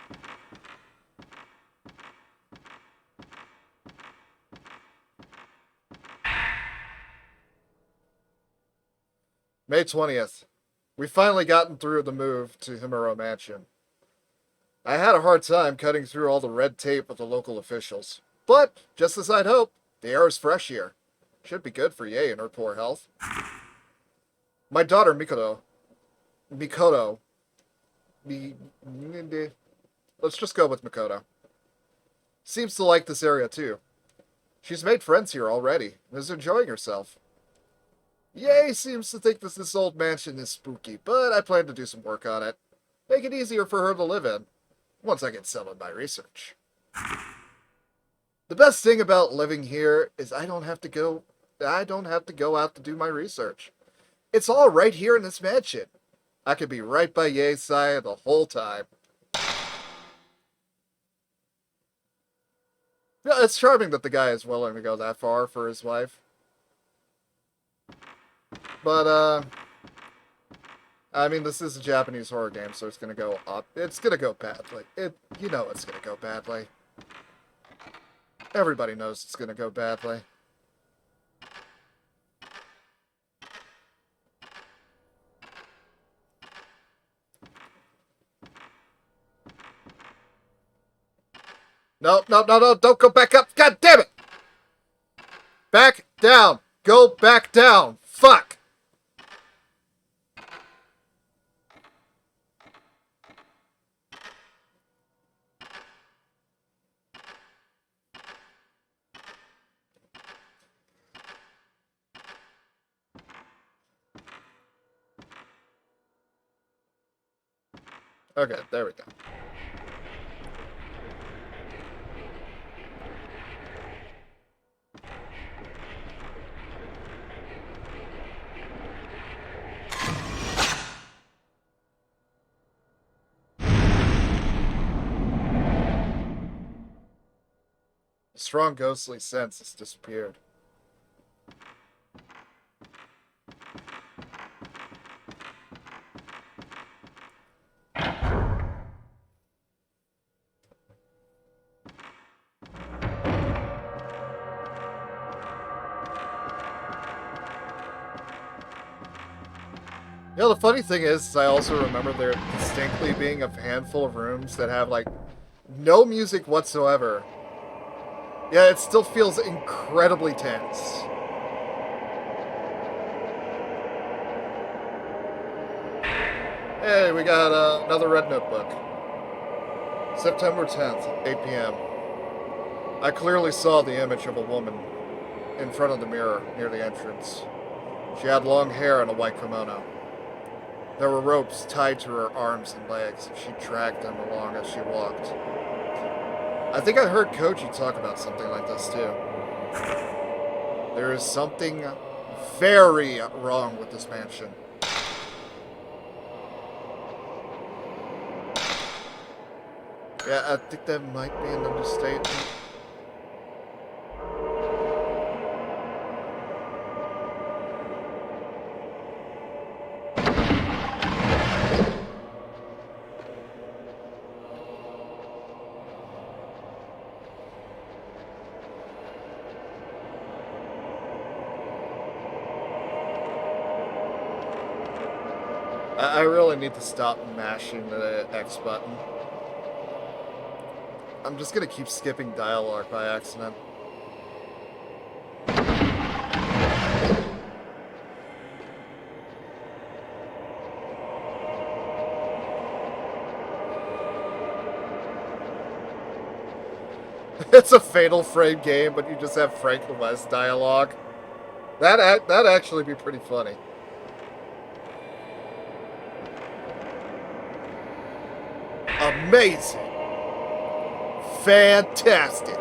May 20th. We've finally gotten through the move to Himuro Mansion. I had a hard time cutting through all the red tape with the local officials. But, just as I'd hoped, the air is fresh here. Should be good for Yae and her poor health. My daughter Mikoto, let's just go with Mikoto, seems to like this area too. She's made friends here already and is enjoying herself. Yae seems to think this old mansion is spooky, but I plan to do some work on it. Make it easier for her to live in, once I get settled my research. The best thing about living here is I don't have to go out to do my research. It's all right here in this mansion. I could be right by Yae's side the whole time. Yeah, it's charming that the guy is willing to go that far for his wife. But, I mean, this is a Japanese horror game, so it's gonna go up. It's gonna go badly. You know it's gonna go badly. Everybody knows it's gonna go badly. No, don't go back up. God damn it! Back down. Go back down. Fuck. Okay, there we go. The strong ghostly sense has disappeared. You know, the funny thing is, I also remember there distinctly being a handful of rooms that have, like, no music whatsoever. Yeah, it still feels incredibly tense. Hey, we got another red notebook. September 10th, 8 p.m. I clearly saw the image of a woman in front of the mirror near the entrance. She had long hair and a white kimono. There were ropes tied to her arms and legs, and she dragged them along as she walked. I think I heard Koji talk about something like this too. There is something very wrong with this mansion. Yeah, I think that might be an understatement. I really need to stop mashing the X button. I'm just gonna keep skipping dialogue by accident. It's a Fatal Frame game, but you just have Frank West dialogue. That'd actually be pretty funny. Amazing. Fantastic.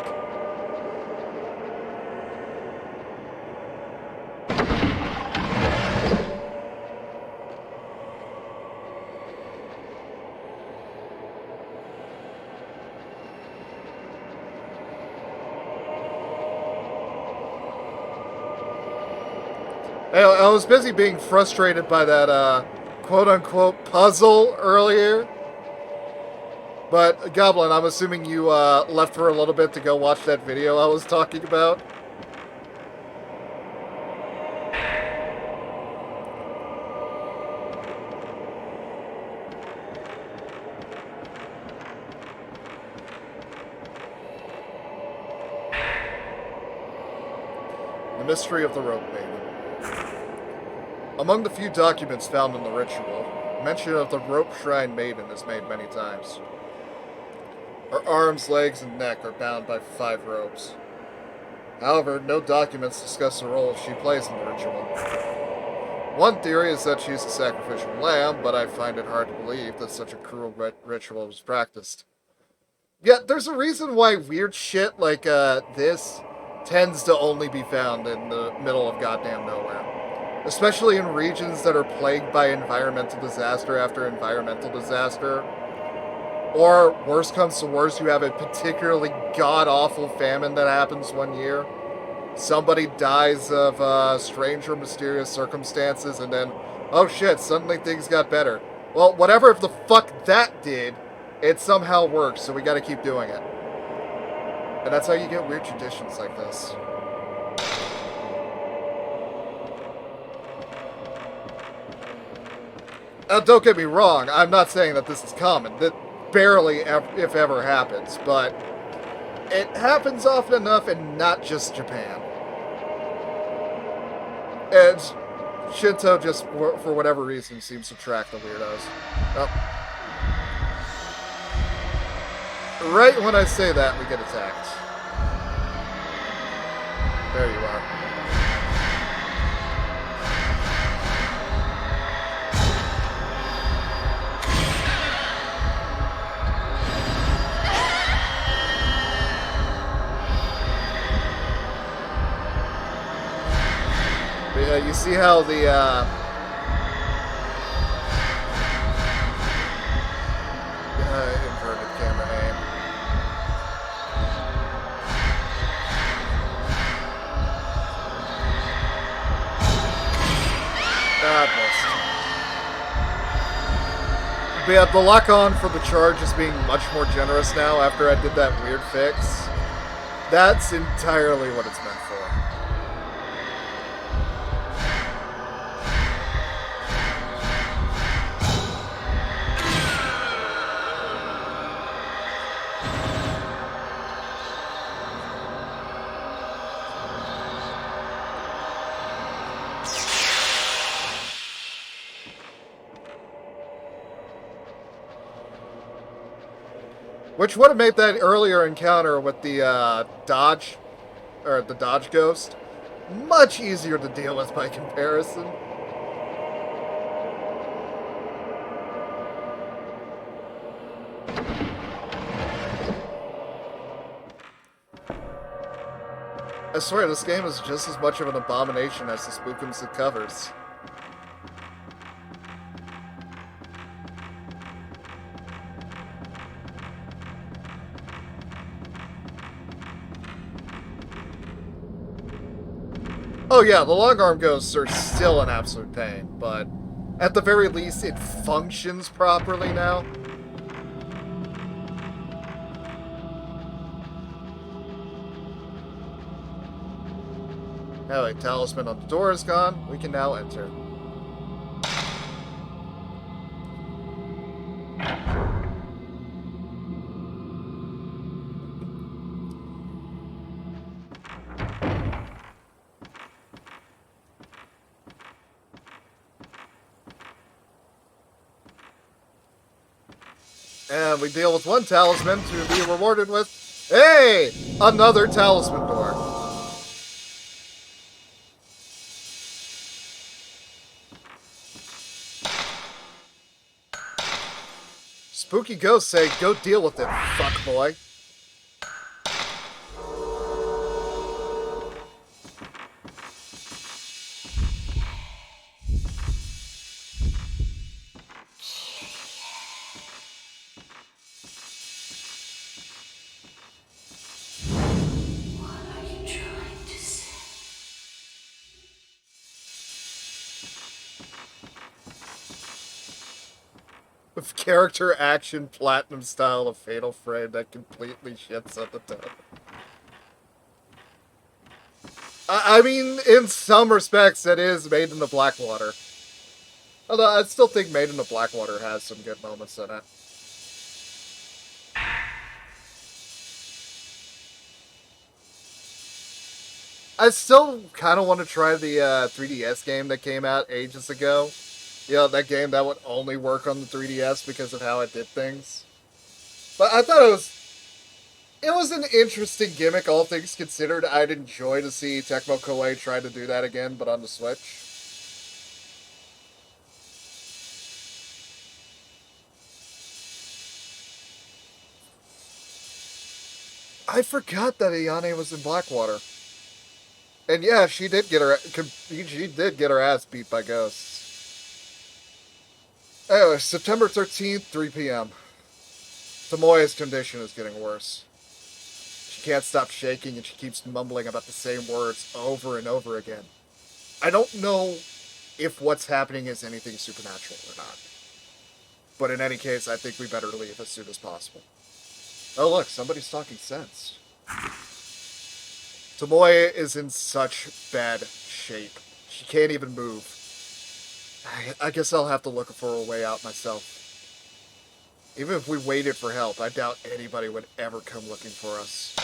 I was busy being frustrated by that quote-unquote puzzle earlier. But, Goblin, I'm assuming you left for a little bit to go watch that video I was talking about. The Mystery of the Rope Maiden. Among the few documents found in the ritual, mention of the Rope Shrine Maiden is made many times. Her arms, legs, and neck are bound by 5 ropes. However, no documents discuss the role she plays in the ritual. One theory is that she's a sacrificial lamb, but I find it hard to believe that such a cruel ritual was practiced. Yet, there's a reason why weird shit like this tends to only be found in the middle of goddamn nowhere. Especially in regions that are plagued by environmental disaster after environmental disaster. Or, worse comes to worse, you have a particularly god-awful famine that happens one year. Somebody dies of strange or mysterious circumstances, and then, oh shit, suddenly things got better. Well, whatever the fuck that did, it somehow works, so we gotta keep doing it. And that's how you get weird traditions like this. Don't get me wrong, I'm not saying that this is common. That barely, if ever, happens, but it happens often enough, and not just Japan. And Shinto just, for whatever reason, seems to track the weirdos. Oh. Right when I say that, we get attacked. There you are. You see how the inverted camera aim. But yeah, the lock-on for the charge is being much more generous now after I did that weird fix. That's entirely what it's meant for. Which would have made that earlier encounter with the dodge ghost much easier to deal with by comparison. I swear, this game is just as much of an abomination as the spookems it covers. Oh yeah, the long-arm ghosts are still an absolute pain, but at the very least, it functions properly now. Anyway, talisman on the door is gone. We can now enter. And we deal with one talisman to be rewarded with, hey, another talisman door. Spooky ghosts say, go deal with it, fuckboy. What are you trying to say? With character action platinum style of Fatal Frame that completely shits on the tone. I mean, in some respects, it is Made in the Blackwater. Although I still think Made in the Blackwater has some good moments in it. I still kind of want to try the 3DS game that came out ages ago. You know, that game that would only work on the 3DS because of how it did things. But I thought it was an interesting gimmick, all things considered. I'd enjoy to see Tecmo Koei try to do that again, but on the Switch. I forgot that Ayane was in Blackwater. And yeah, she did get her ass beat by ghosts. Anyway, September 13th, 3 p.m. Tomoya's condition is getting worse. She can't stop shaking and she keeps mumbling about the same words over and over again. I don't know if what's happening is anything supernatural or not. But in any case, I think we better leave as soon as possible. Oh look, somebody's talking sense. Tomoya is in such bad shape. She can't even move. I guess I'll have to look for a way out myself. Even if we waited for help, I doubt anybody would ever come looking for us.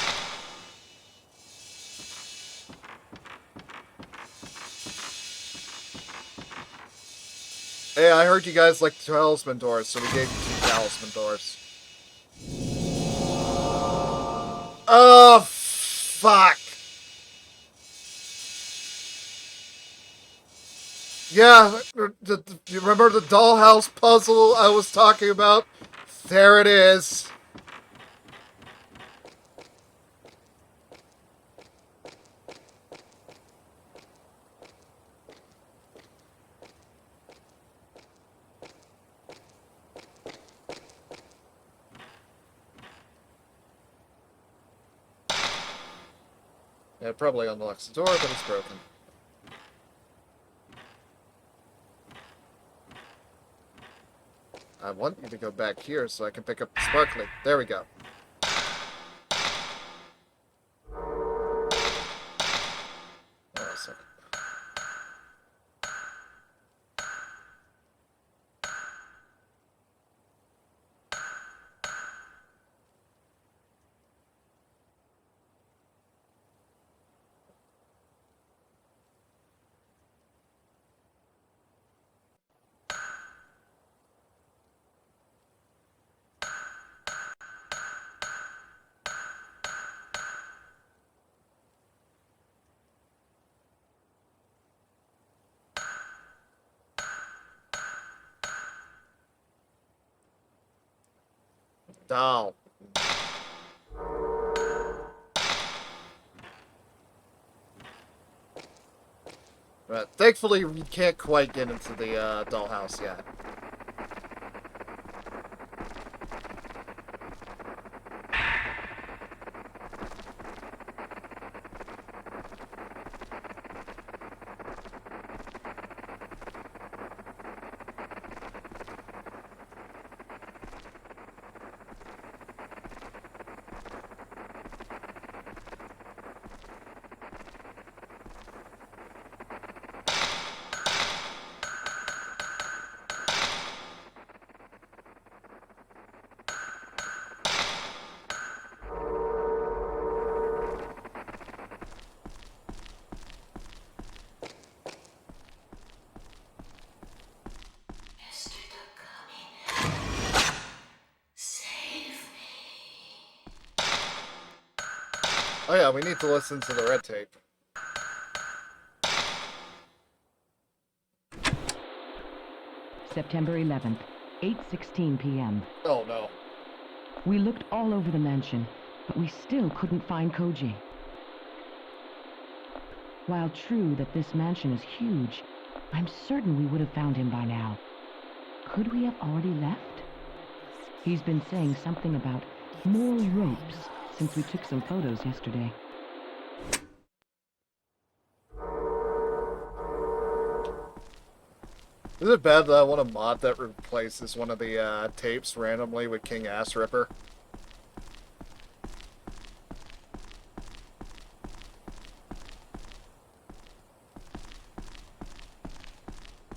Hey, I heard you guys like talisman doors, so we gave you 2 talisman doors. Oh, fuck! Yeah, you remember the dollhouse puzzle I was talking about? There it is. Yeah, it probably unlocks the door, but it's broken. I want you to go back here so I can pick up the sparkly. There we go. Hold on a second. Doll. Right. Thankfully, we can't quite get into the dollhouse yet. Oh yeah, we need to listen to the red tape. September 11th, 8:16 p.m. Oh no. We looked all over the mansion, but we still couldn't find Koji. While true that this mansion is huge, I'm certain we would have found him by now. Could we have already left? He's been saying something about more ropes since we took some photos yesterday. Is it bad that I want a mod that replaces one of the tapes randomly with King Ass Ripper?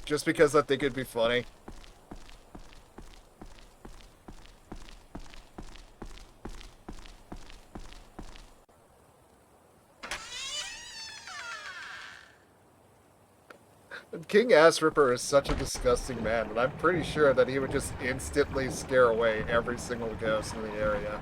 Just because I think it'd be funny. King Ass Ripper is such a disgusting man, and I'm pretty sure that he would just instantly scare away every single ghost in the area.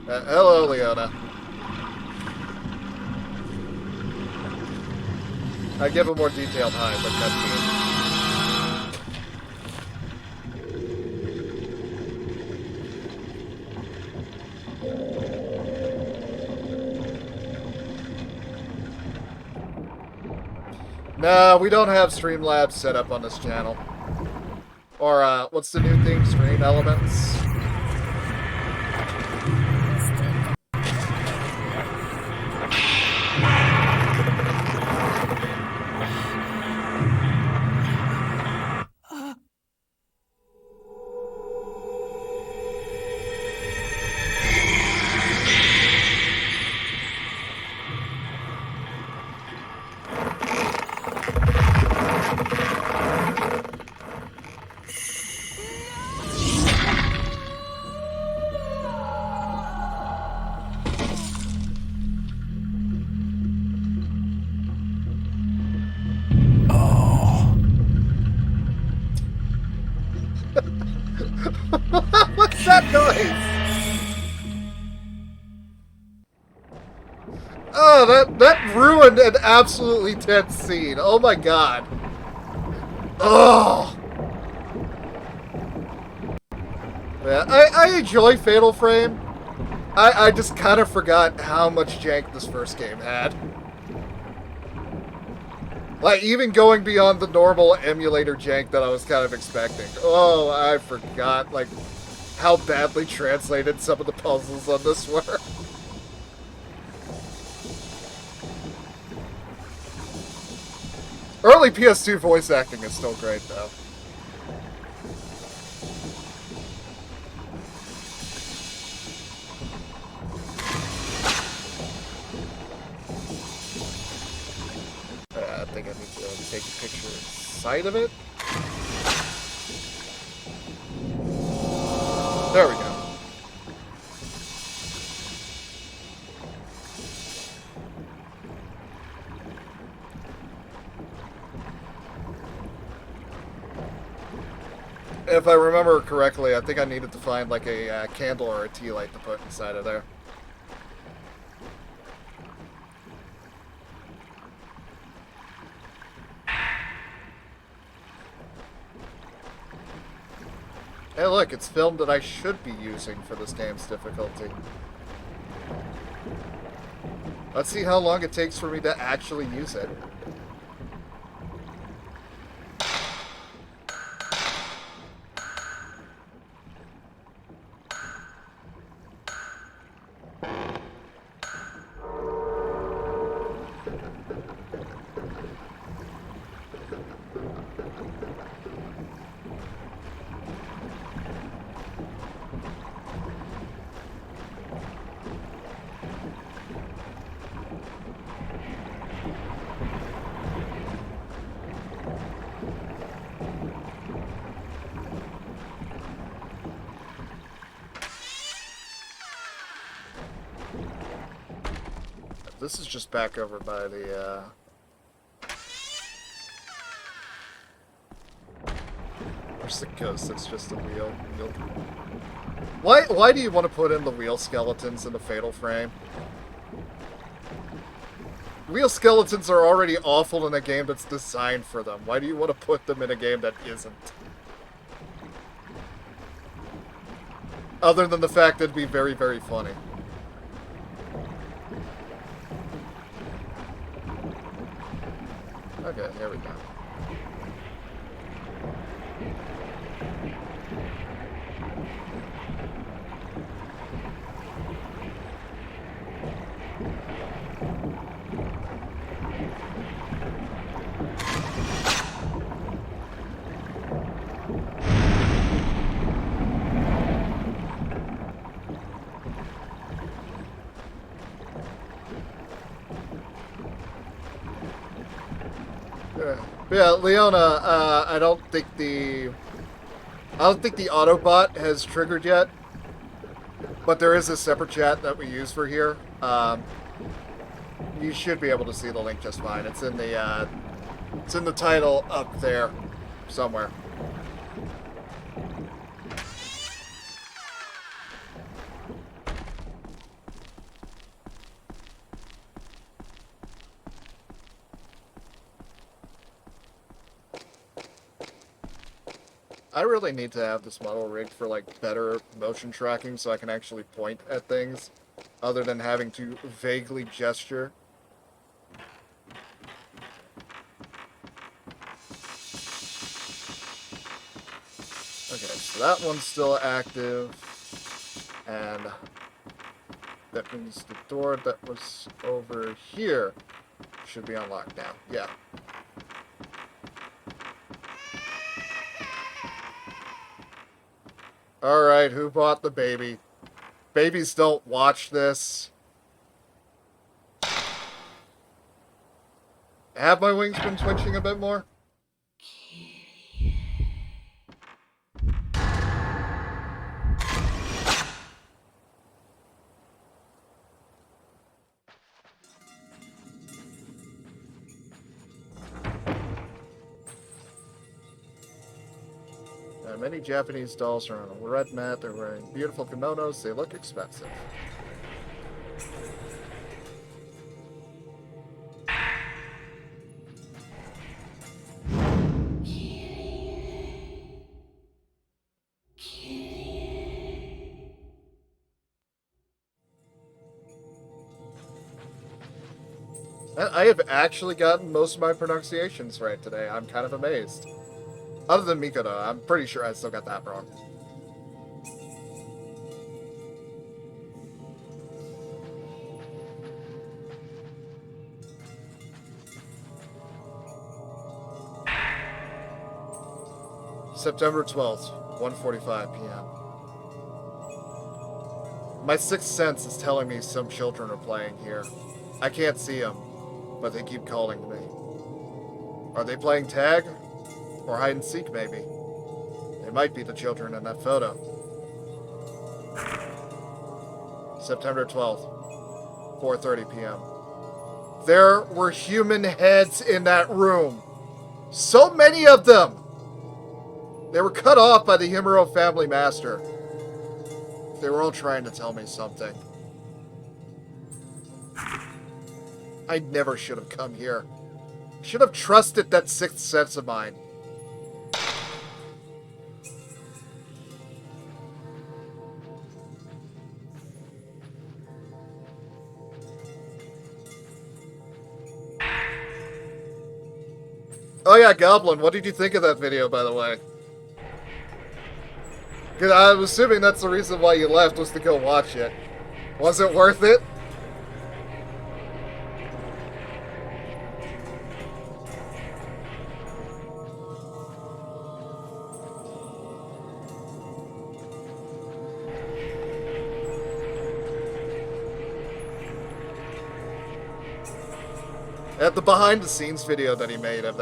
Hello, Leona. I give a more detailed hi, but that's me. No, we don't have Streamlabs set up on this channel. Or, what's the new thing? Stream Elements? What's that noise? Oh, that ruined an absolutely tense scene. Oh my god. Oh. Yeah, I enjoy Fatal Frame. I just kind of forgot how much jank this first game had. Like, even going beyond the normal emulator jank that I was kind of expecting. Oh, I forgot, like, how badly translated some of the puzzles on this were. Early PS2 voice acting is still great, though. I think I need to take a picture inside of it. There we go. If I remember correctly, I think I needed to find like a candle or a tea light to put inside of there. Hey look, it's film that I should be using for this game's difficulty. Let's see how long it takes for me to actually use it. This is just back over by the, There's the ghost that's just a wheel. Why do you want to put in the wheel skeletons in the fatal frame? Wheel skeletons are already awful in a game that's designed for them. Why do you want to put them in a game that isn't? Other than the fact that it'd be very, very funny. Okay, here we go. Yeah, Leona, I don't think the Autobot has triggered yet, but there is a separate chat that we use for here. You should be able to see the link just fine. It's in the title up there somewhere. I really need to have this model rigged for, like, better motion tracking so I can actually point at things other than having to vaguely gesture. Okay, so that one's still active, and that means the door that was over here should be unlocked now. Yeah. Alright, who bought the baby? Babies don't watch this. Have my wings been twitching a bit more? Many Japanese dolls are on a red mat. They're wearing beautiful kimonos. They look expensive. I have actually gotten most of my pronunciations right today. I'm kind of amazed. Other than Mikoto, I'm pretty sure I still got that wrong. September 12th, 1:45 p.m. My sixth sense is telling me some children are playing here. I can't see them, but they keep calling to me. Are they playing tag? Or hide and seek, maybe. They might be the children in that photo. September 12th, 4:30 p.m. There were human heads in that room. So many of them! They were cut off by the Himuro family master. They were all trying to tell me something. I never should have come here. Should have trusted that sixth sense of mine. Oh yeah, Goblin, what did you think of that video, by the way? Because I'm assuming that's the reason why you left, was to go watch it. Was it worth it? And the behind-the-scenes video that he made of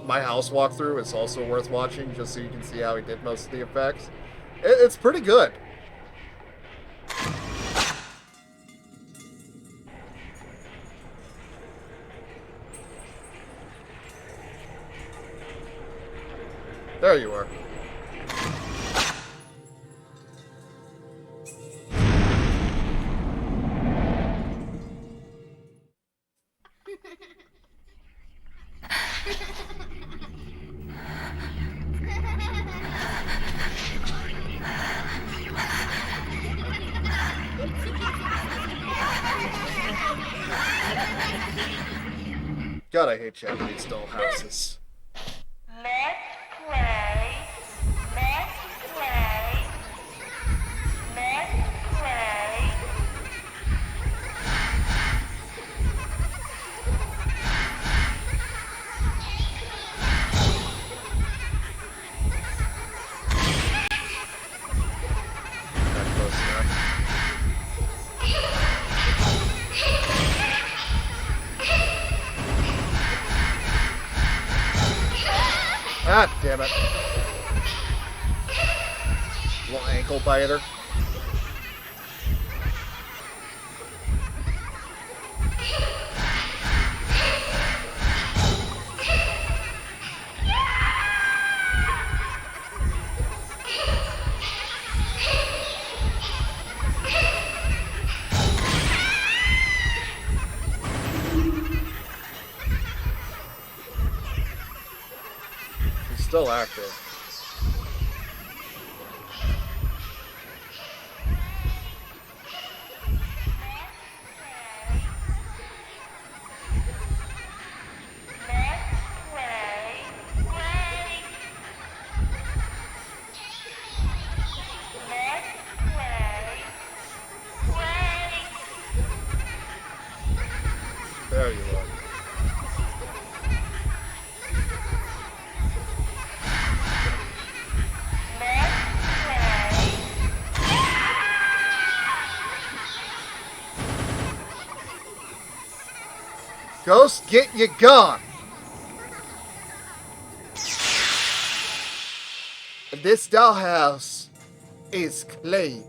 my house walkthrough is also worth watching, just so you can see how he did most of the effects. It's pretty good. There you are. God, I hate Japanese doll houses. Let's play. Let's play. Let's play. Not close enough. Ah, damn it. Little ankle biter. He's still active. There you are. Ghost, get your gun! This dollhouse is clean.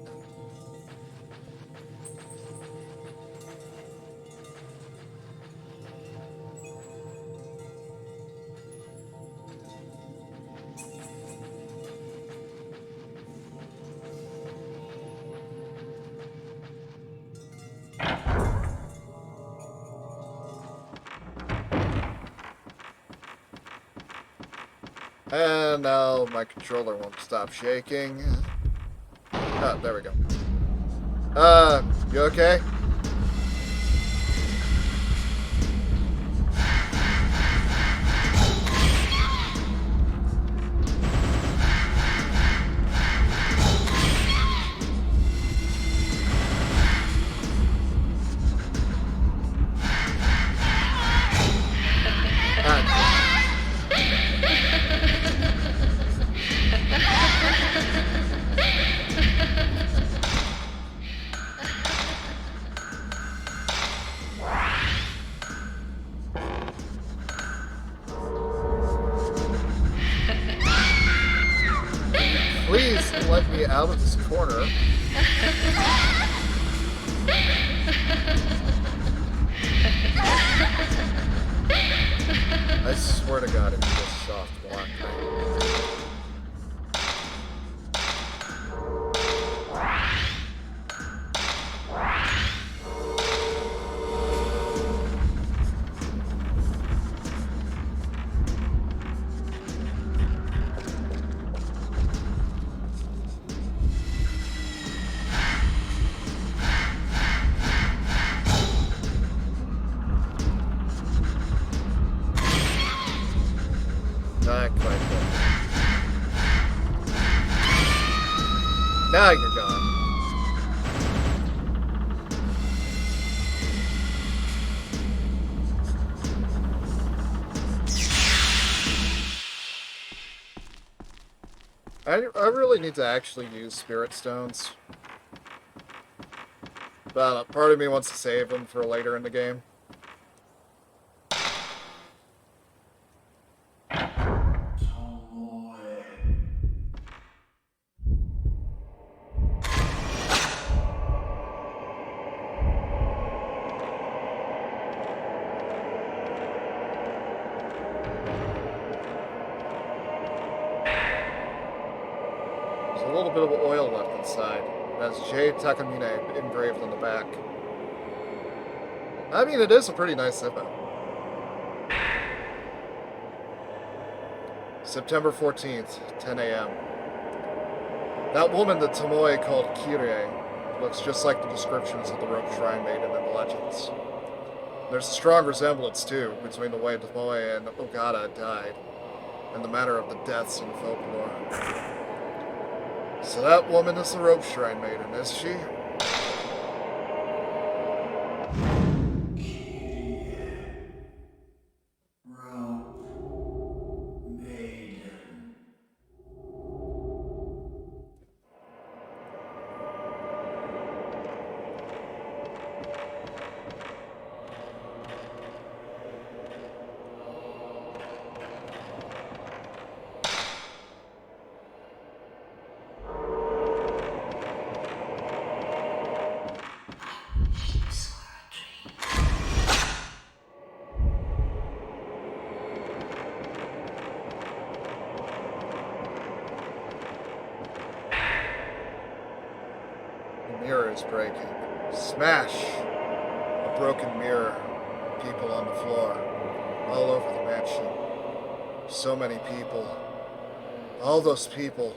And now my controller won't stop shaking. Oh, there we go. You okay? Please let me out of this corner. I swear to God, it's just soft block thing. Not quite there. Now you're gone. I really need to actually use spirit stones. But part of me wants to save them for later in the game. little bit of oil left inside. It has J. Takamine engraved on the back. I mean, it is a pretty nice symbol. September 14th, 10 a.m. That woman that Tomoe called Kyrie looks just like the descriptions of the rope shrine maiden in the legends. There's a strong resemblance, too, between the way Tomoe and Ogata died and the manner of the deaths in folklore. So that woman is the rope shrine maiden, is she? Mirror is breaking. Smash! A broken mirror. People on the floor. All over the mansion. So many people. All those people.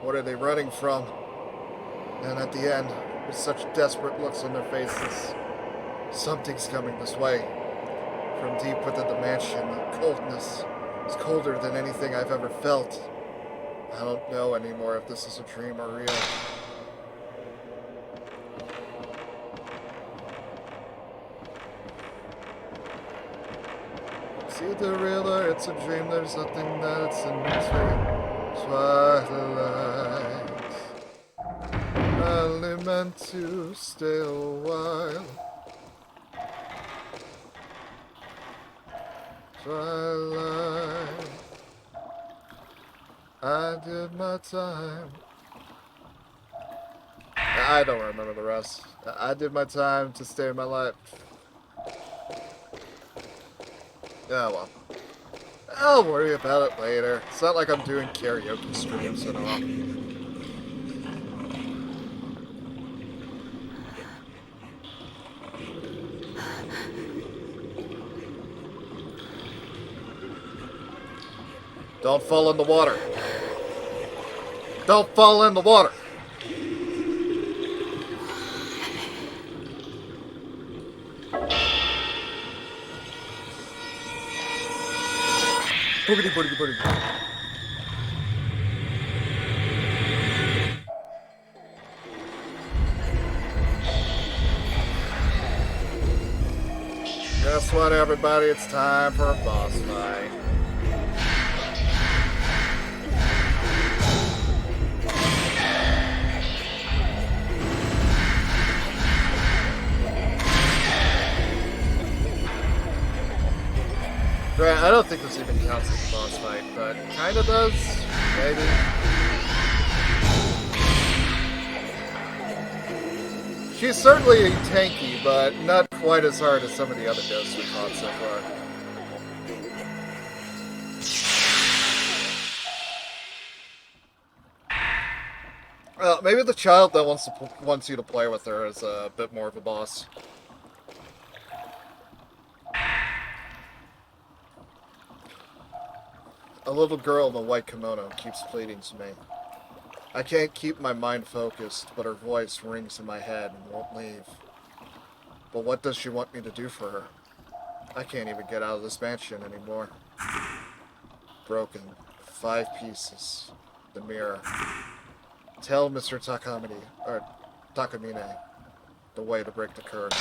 What are they running from? And at the end, with such desperate looks on their faces. Something's coming this way. From deep within the mansion, the coldness is colder than anything I've ever felt. I don't know anymore if this is a dream or real. It's either real or it's a dream. There's nothing that's in between. Twilight, only meant to stay a while. Twilight, I did my time. I don't remember the rest. I did my time to stay in my life. Yeah, well. I'll worry about it later. It's not like I'm doing karaoke streams and all. Don't fall in the water. Don't fall in the water. Boogity, boogity, boogity. Guess what, everybody? It's time for a boss fight. Right, I don't think this even counts as a boss fight, but kinda does, maybe. She's certainly tanky, but not quite as hard as some of the other ghosts we've fought so far. Well, maybe the child that wants you to play with her is a bit more of a boss. A little girl in a white kimono keeps pleading to me. I can't keep my mind focused, but her voice rings in my head and won't leave. But what does she want me to do for her? I can't even get out of this mansion anymore. Broken. 5 pieces. The mirror. Tell Mr. Takamine the way to break the curse.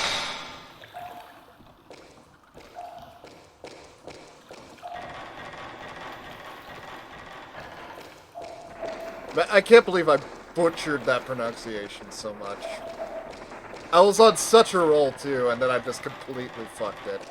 I can't believe I butchered that pronunciation so much. I was on such a roll, too, and then I just completely fucked it.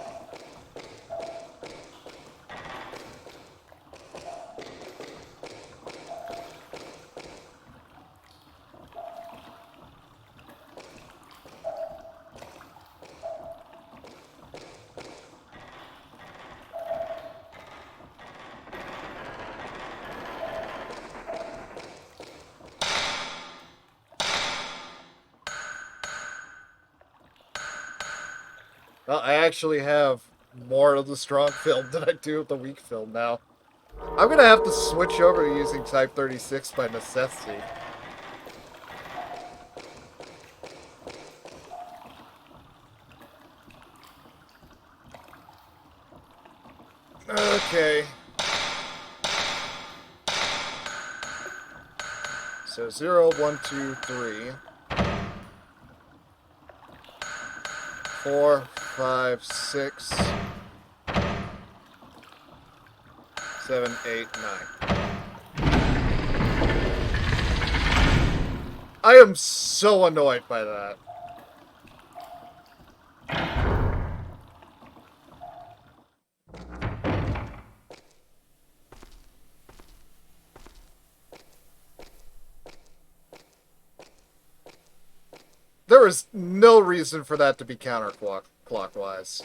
Well, I actually have more of the strong film than I do of the weak film now. I'm gonna have to switch over to using Type 36 by necessity. Okay. So 0, 1, 2, 3. 4, 5, 6, 7, 8, 9. I am so annoyed by that. There is no reason for that to be counterclockwise.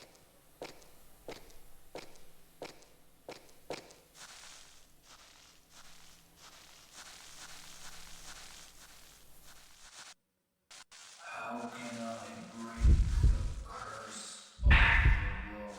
How can I break the curse of the rope?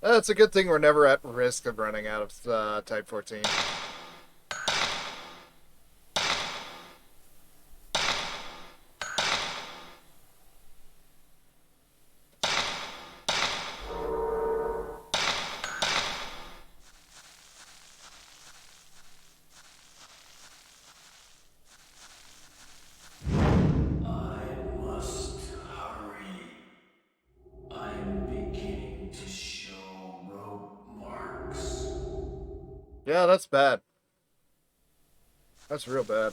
It's a good thing we're never at risk of running out of Type 14. I must hurry. I'm beginning to show rope marks. Yeah, that's bad. That's real bad.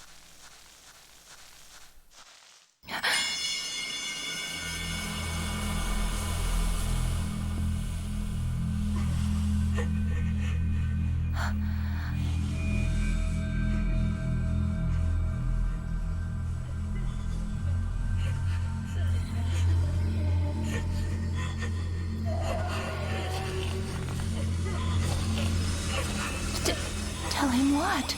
Tell him what?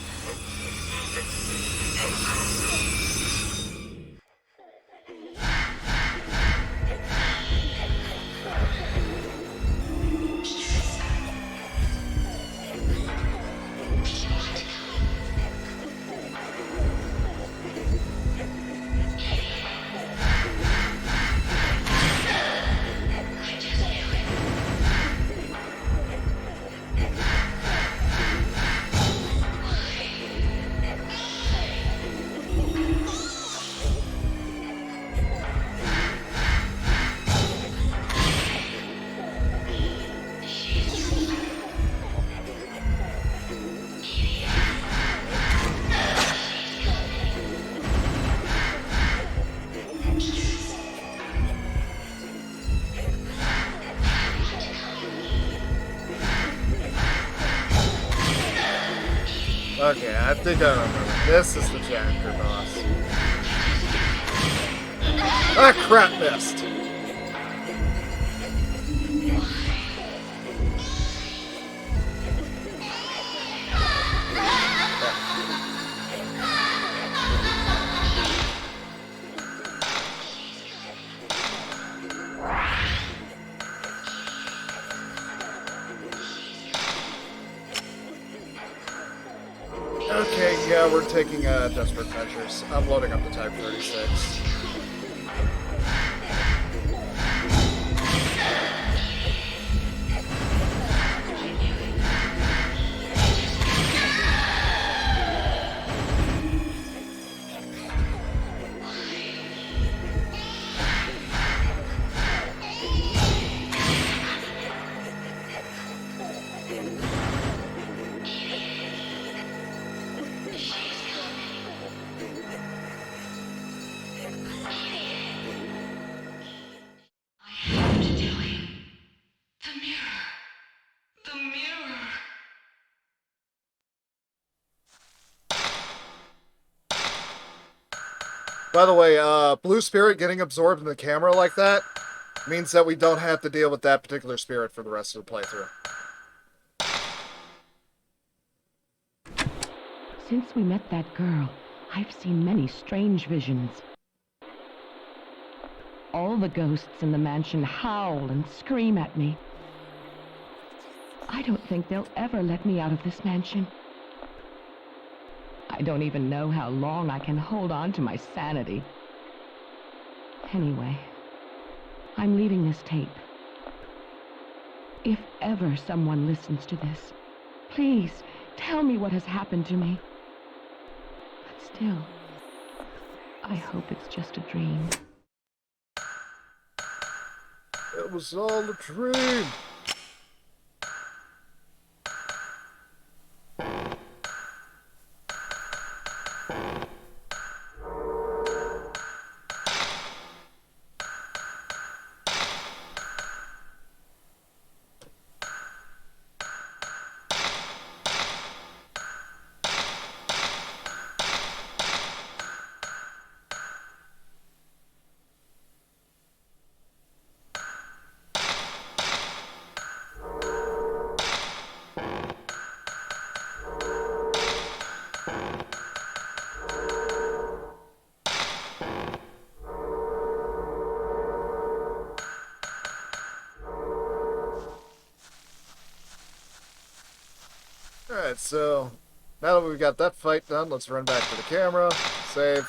Okay, I think I remember. This is the Janker boss. Ah, crap, missed. Okay, yeah, we're taking desperate measures. I'm loading up the Type 36. By the way, blue spirit getting absorbed in the camera like that means that we don't have to deal with that particular spirit for the rest of the playthrough. Since we met that girl, I've seen many strange visions. All the ghosts in the mansion howl and scream at me. I don't think they'll ever let me out of this mansion. I don't even know how long I can hold on to my sanity. Anyway, I'm leaving this tape. If ever someone listens to this, please tell me what has happened to me. But still, I hope it's just a dream. It was all a dream. Alright, so now that we've got that fight done, let's run back to the camera, save,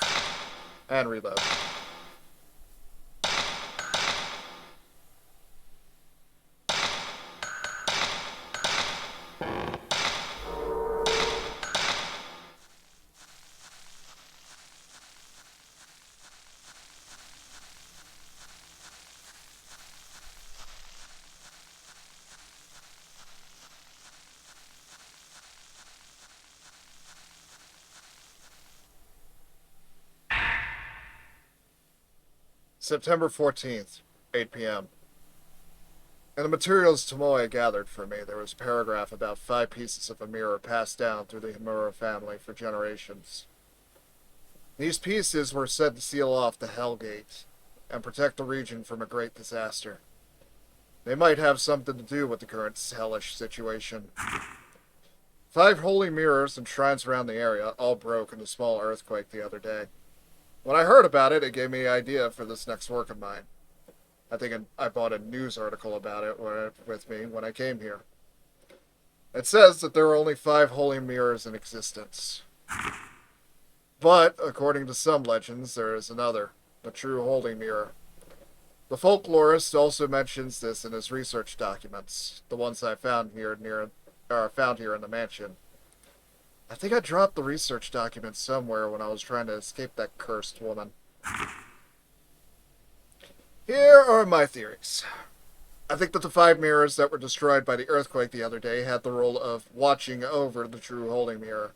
and reload. September 14th, 8 p.m. In the materials Tomoe gathered for me, there was a paragraph about 5 pieces of a mirror passed down through the Himura family for generations. These pieces were said to seal off the Hell Gate and protect the region from a great disaster. They might have something to do with the current hellish situation. 5 holy mirrors and shrines around the area all broke in a small earthquake the other day. When I heard about it, it gave me an idea for this next work of mine. I think I bought a news article about it with me when I came here. It says that there are only 5 holy mirrors in existence. But, according to some legends, there is another, the true holy mirror. The folklorist also mentions this in his research documents, the ones I found here in the mansion. I think I dropped the research documents somewhere when I was trying to escape that cursed woman. Here are my theories. I think that the 5 mirrors that were destroyed by the earthquake the other day had the role of watching over the true holy mirror.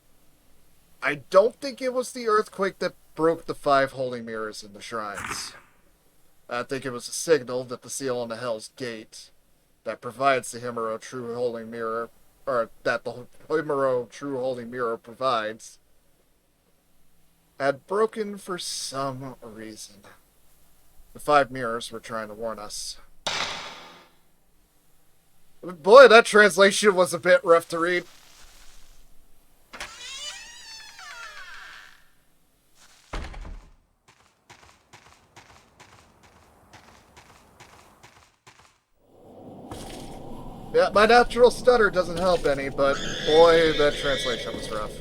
I don't think it was the earthquake that broke the 5 holy mirrors in the shrines. I think it was a signal that the seal on the Hell's Gate that provides the Himuro true holy mirror, or that the Himuro true holy mirror provides, had broken for some reason. The 5 mirrors were trying to warn us. Boy, that translation was a bit rough to read. Yeah, my natural stutter doesn't help any, but boy, that translation was rough.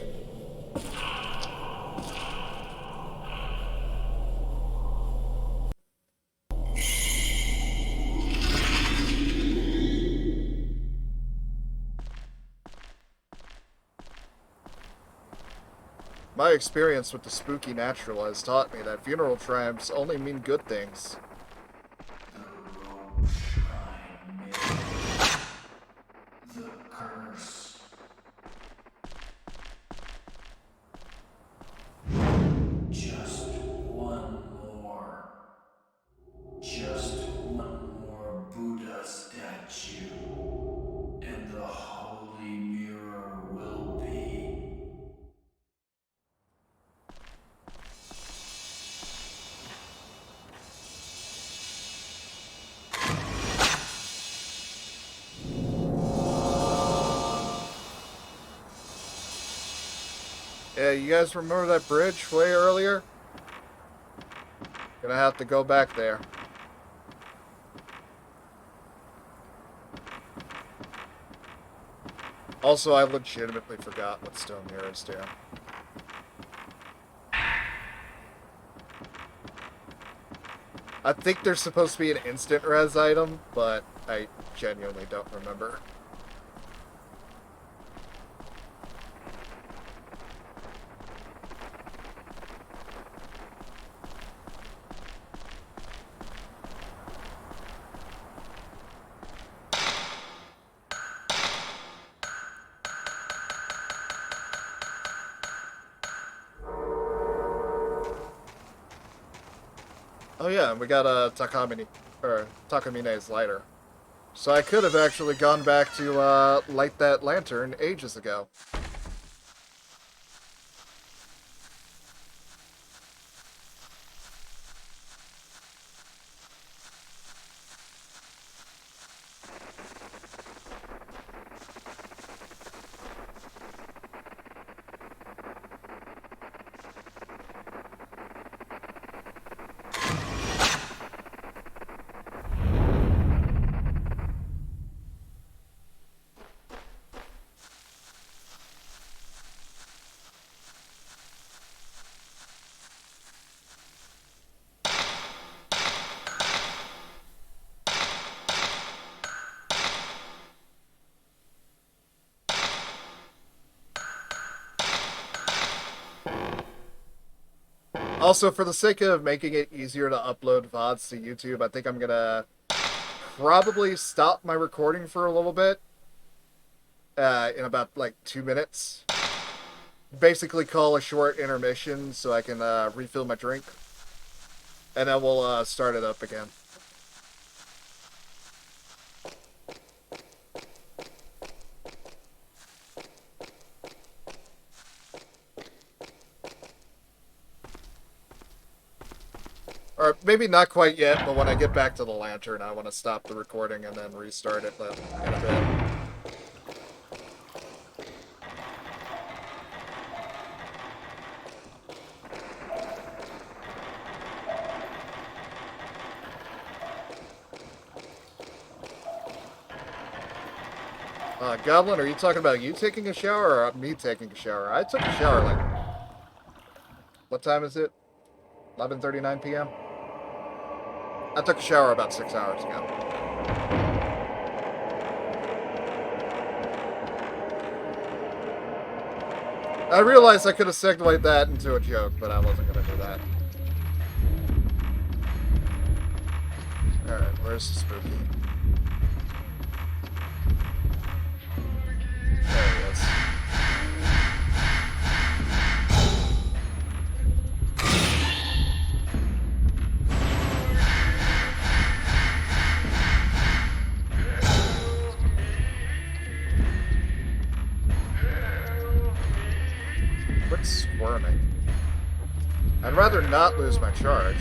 My experience with the spooky natural has taught me that funeral triumphs only mean good things. The curse. Just one more. Just one more Buddha statue. And the holy mirror will be. you guys remember that bridge way earlier? Gonna have to go back there. Also, I legitimately forgot what stone mirrors do. I think there's supposed to be an instant res item, but I genuinely don't remember. Oh yeah, and we got Takamine's lighter. So I could have actually gone back to light that lantern ages ago. Also, for the sake of making it easier to upload VODs to YouTube, I think I'm gonna probably stop my recording for a little bit. In about, like, 2 minutes. Basically call a short intermission so I can refill my drink. And then we'll start it up again. Or maybe not quite yet, but when I get back to the lantern, I want to stop the recording and then restart it in a bit. Goblin, are you talking about you taking a shower or me taking a shower? I took a shower, like... What time is it? 11:39 p.m.? I took a shower about 6 hours ago. I realized I could have segued that into a joke, but I wasn't going to do that. Alright, where's the spooky? There he is. Quit squirming. I'd rather not lose my charge.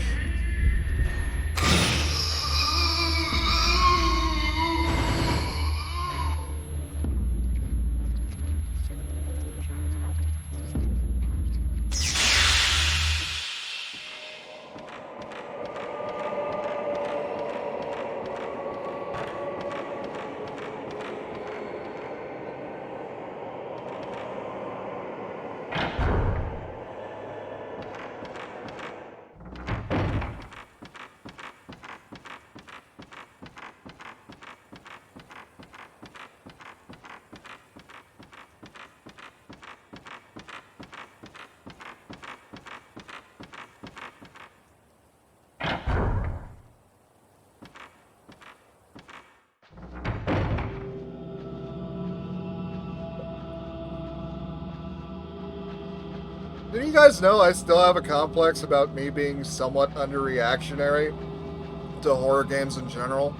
Do you guys know I still have a complex about me being somewhat underreactionary to horror games in general?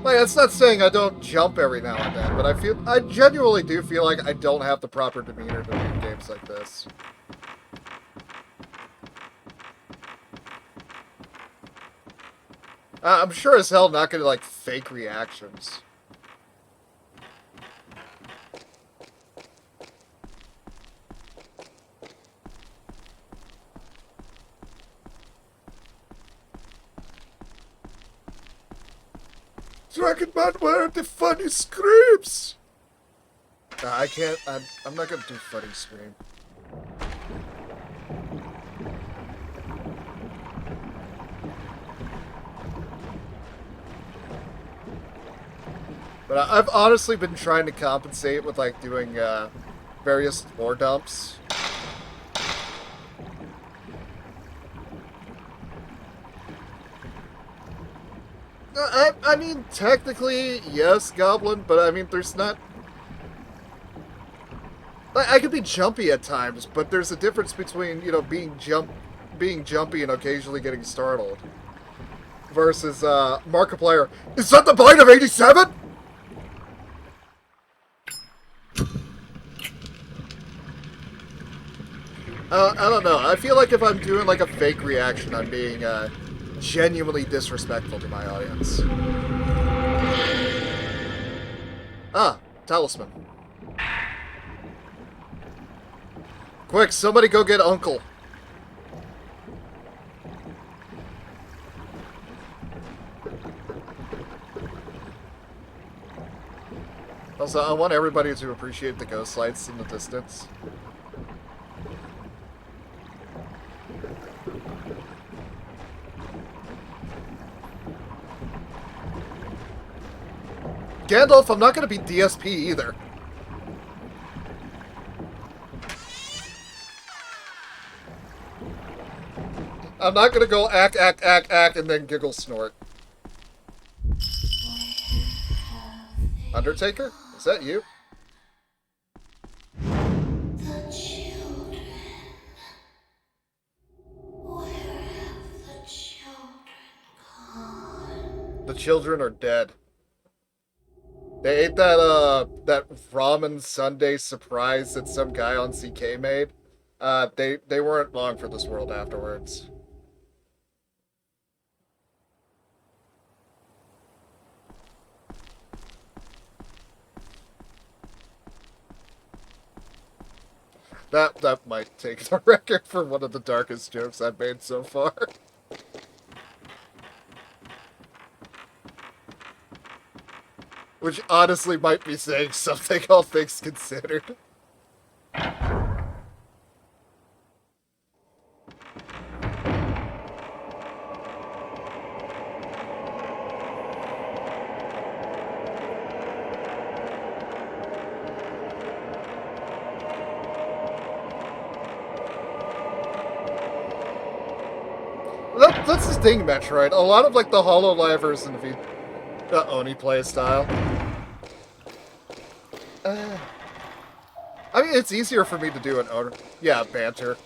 Like, that's not saying I don't jump every now and then, but I genuinely do feel like I don't have the proper demeanor to do games like this. I'm sure as hell not gonna, like, fake reactions. Dragon Man, where are the funny screams? Nah, I can't. I'm not gonna do funny scream. But I've honestly been trying to compensate with like doing various lore dumps. I mean, technically, yes, Goblin, but I mean, there's not... I could be jumpy at times, but there's a difference between, you know, being jumpy and occasionally getting startled. Versus, Markiplier, is that the bite of 87? I don't know. I feel like if I'm doing, like, a fake reaction, I'm being, genuinely disrespectful to my audience. Ah, talisman. Quick, somebody go get Uncle. Also, I want everybody to appreciate the ghost lights in the distance. Gandalf, I'm not going to be DSP either. I'm not going to go act, and then giggle snort. Undertaker? Is that you? The children. Where have the children gone? The children are dead. They ate that ramen sundae surprise that some guy on CK made. They weren't long for this world afterwards. That might take the record for one of the darkest jokes I've made so far. Which honestly might be saying something, all things considered. That's the thing, Metroid. A lot of like the HoloLivers and the Oni play style. I mean, it's easier for me to do an Oni. Yeah, banter.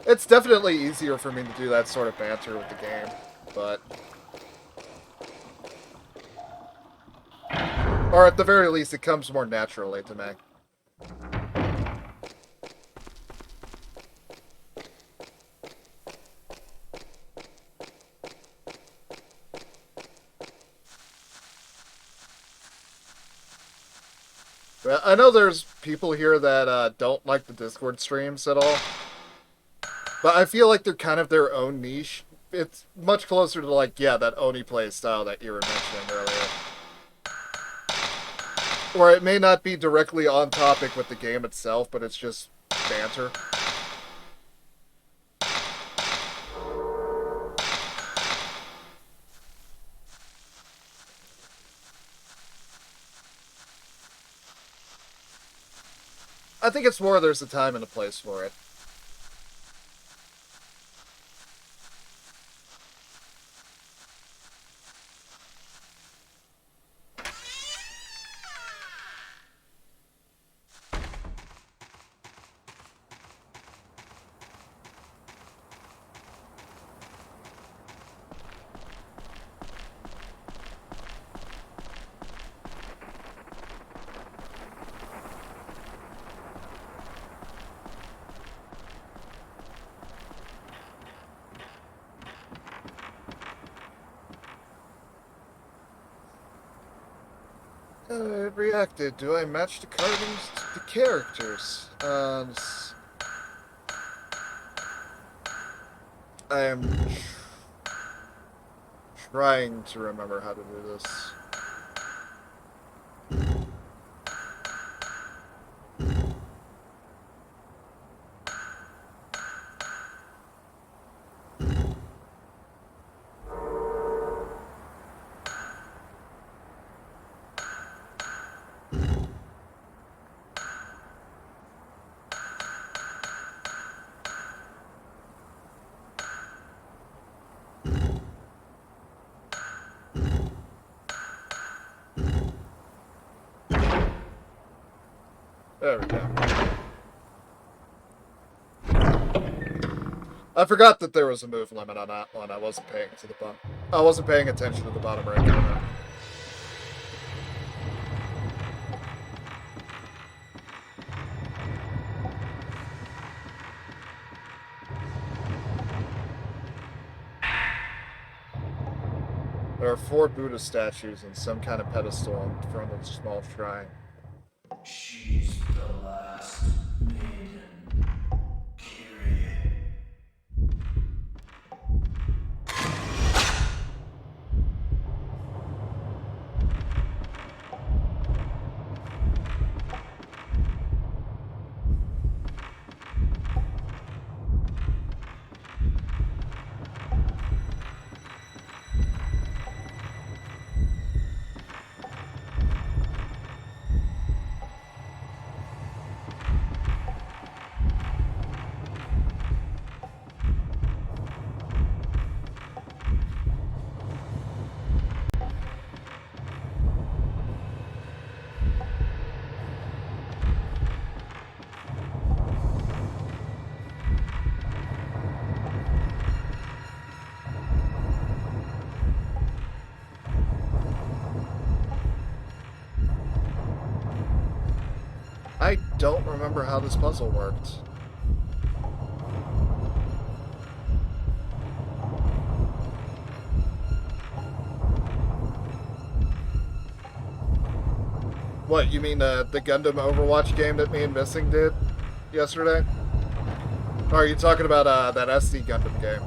It's definitely easier for me to do that sort of banter with the game, but... Or at the very least, it comes more naturally to me. I know there's people here that don't like the Discord streams at all, but I feel like they're kind of their own niche. It's much closer to like, yeah, that Oni play style that you were mentioning earlier. Or it may not be directly on topic with the game itself, but it's just banter. I think it's more there's a time and a place for it. It reacted. Do I match the carvings to the characters? I am trying to remember how to do this. There we go. I forgot that there was a move limit on that one. I wasn't paying to the bottom. I wasn't paying attention to the bottom right corner. There are 4 Buddha statues and some kind of pedestal in front of a small shrine. She's the last maiden. Kyrie. I don't remember how this puzzle worked. What, you mean the Gundam Overwatch game that me and Missing did yesterday? Or are you talking about that SD Gundam game?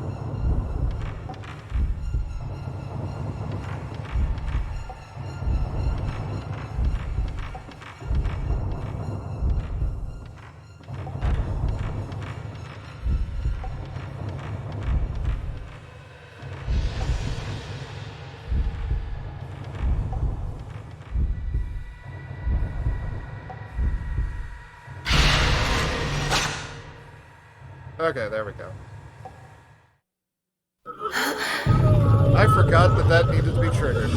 Okay, there we go. I forgot that that needed to be triggered.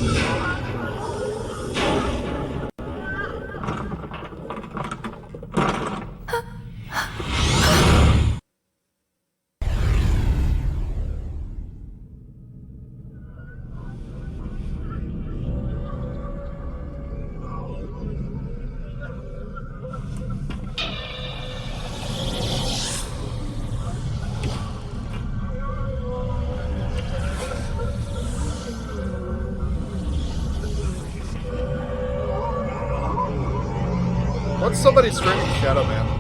What's somebody screaming Shadow Man?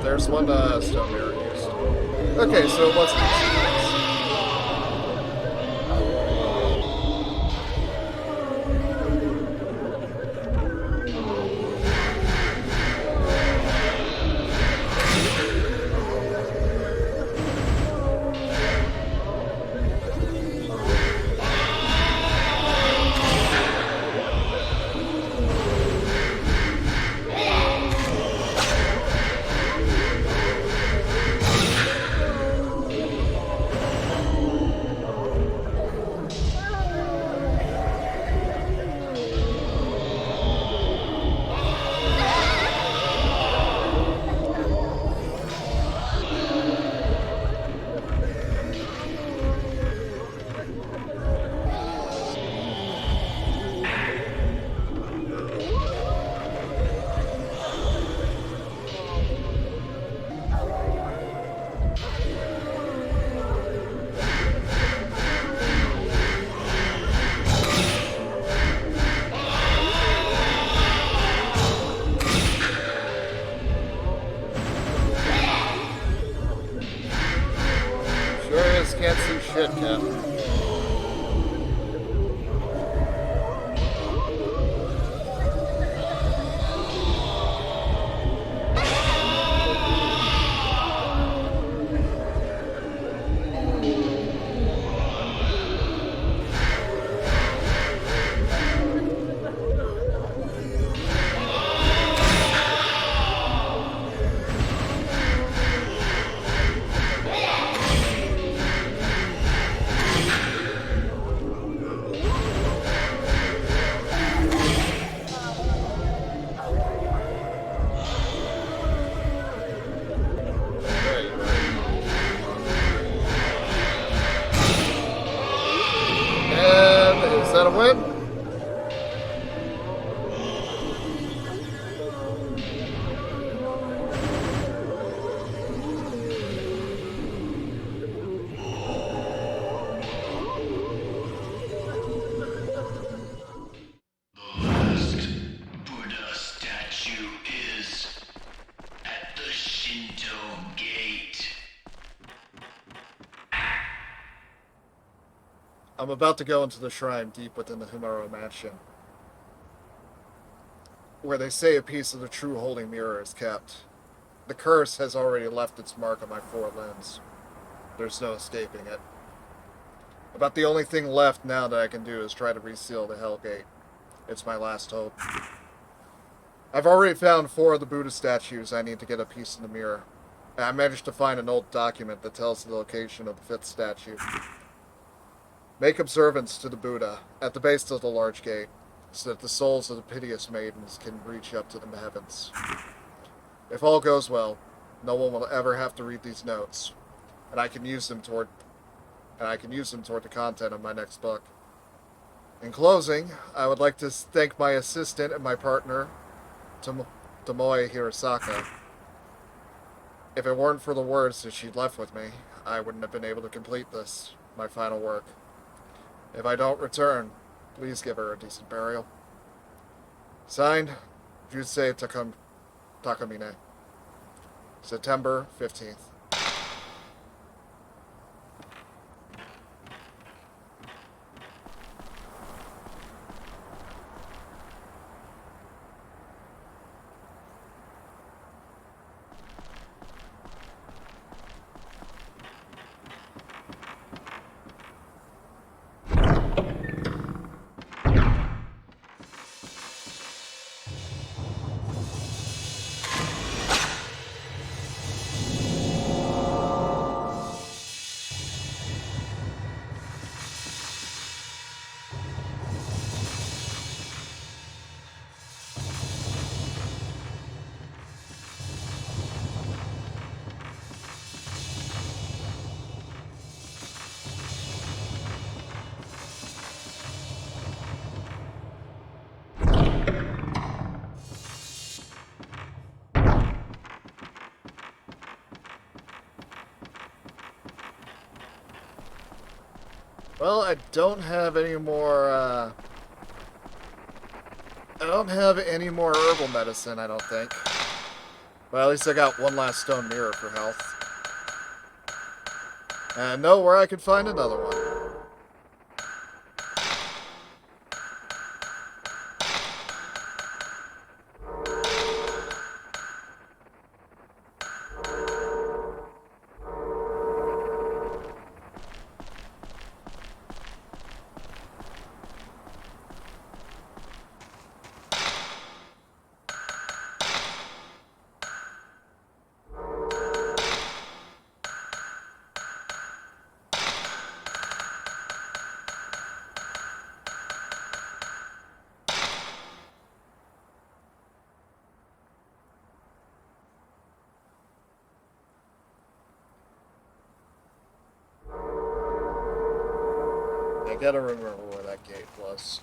There's one stone mirror used. Okay, so it wasn't. that a win? The last Buddha statue is at the Shinto gate. I'm about to go into the shrine deep within the Himuro Mansion, where they say a piece of the true holy mirror is kept. The curse has already left its mark on my four limbs. There's no escaping it. About the only thing left now that I can do is try to reseal the Hell Gate. It's my last hope. I've already found 4 of the Buddha statues I need to get a piece of the mirror. And I managed to find an old document that tells the location of the 5th statue. Make observance to the Buddha at the base of the large gate, so that the souls of the piteous maidens can reach up to the heavens. If all goes well, no one will ever have to read these notes, and I can use them toward the content of my next book. In closing, I would like to thank my assistant and my partner, Tomoe Hirosaka. If it weren't for the words that she'd left with me, I wouldn't have been able to complete this, my final work. If I don't return, please give her a decent burial. Signed, Jusei Takamine. September 15th. Well, I don't have any more, I don't have any more herbal medicine, I don't think. Well, at least I got one last stone mirror for health. And I know where I could find another one. I gotta remember where that gate was.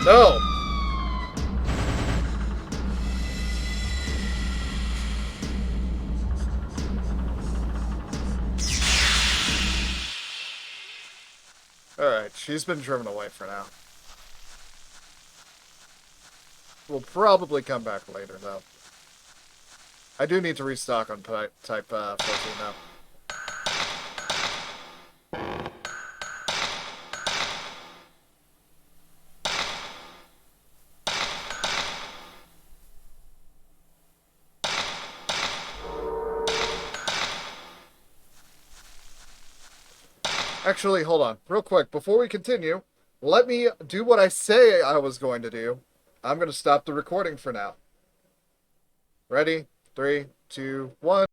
No! Alright, she's been driven away for now. We'll probably come back later, though. I do need to restock on type 14 now. Actually, hold on. Real quick. Before we continue, let me do what I say I was going to do. I'm going to stop the recording for now. Ready? 3, 2, 1.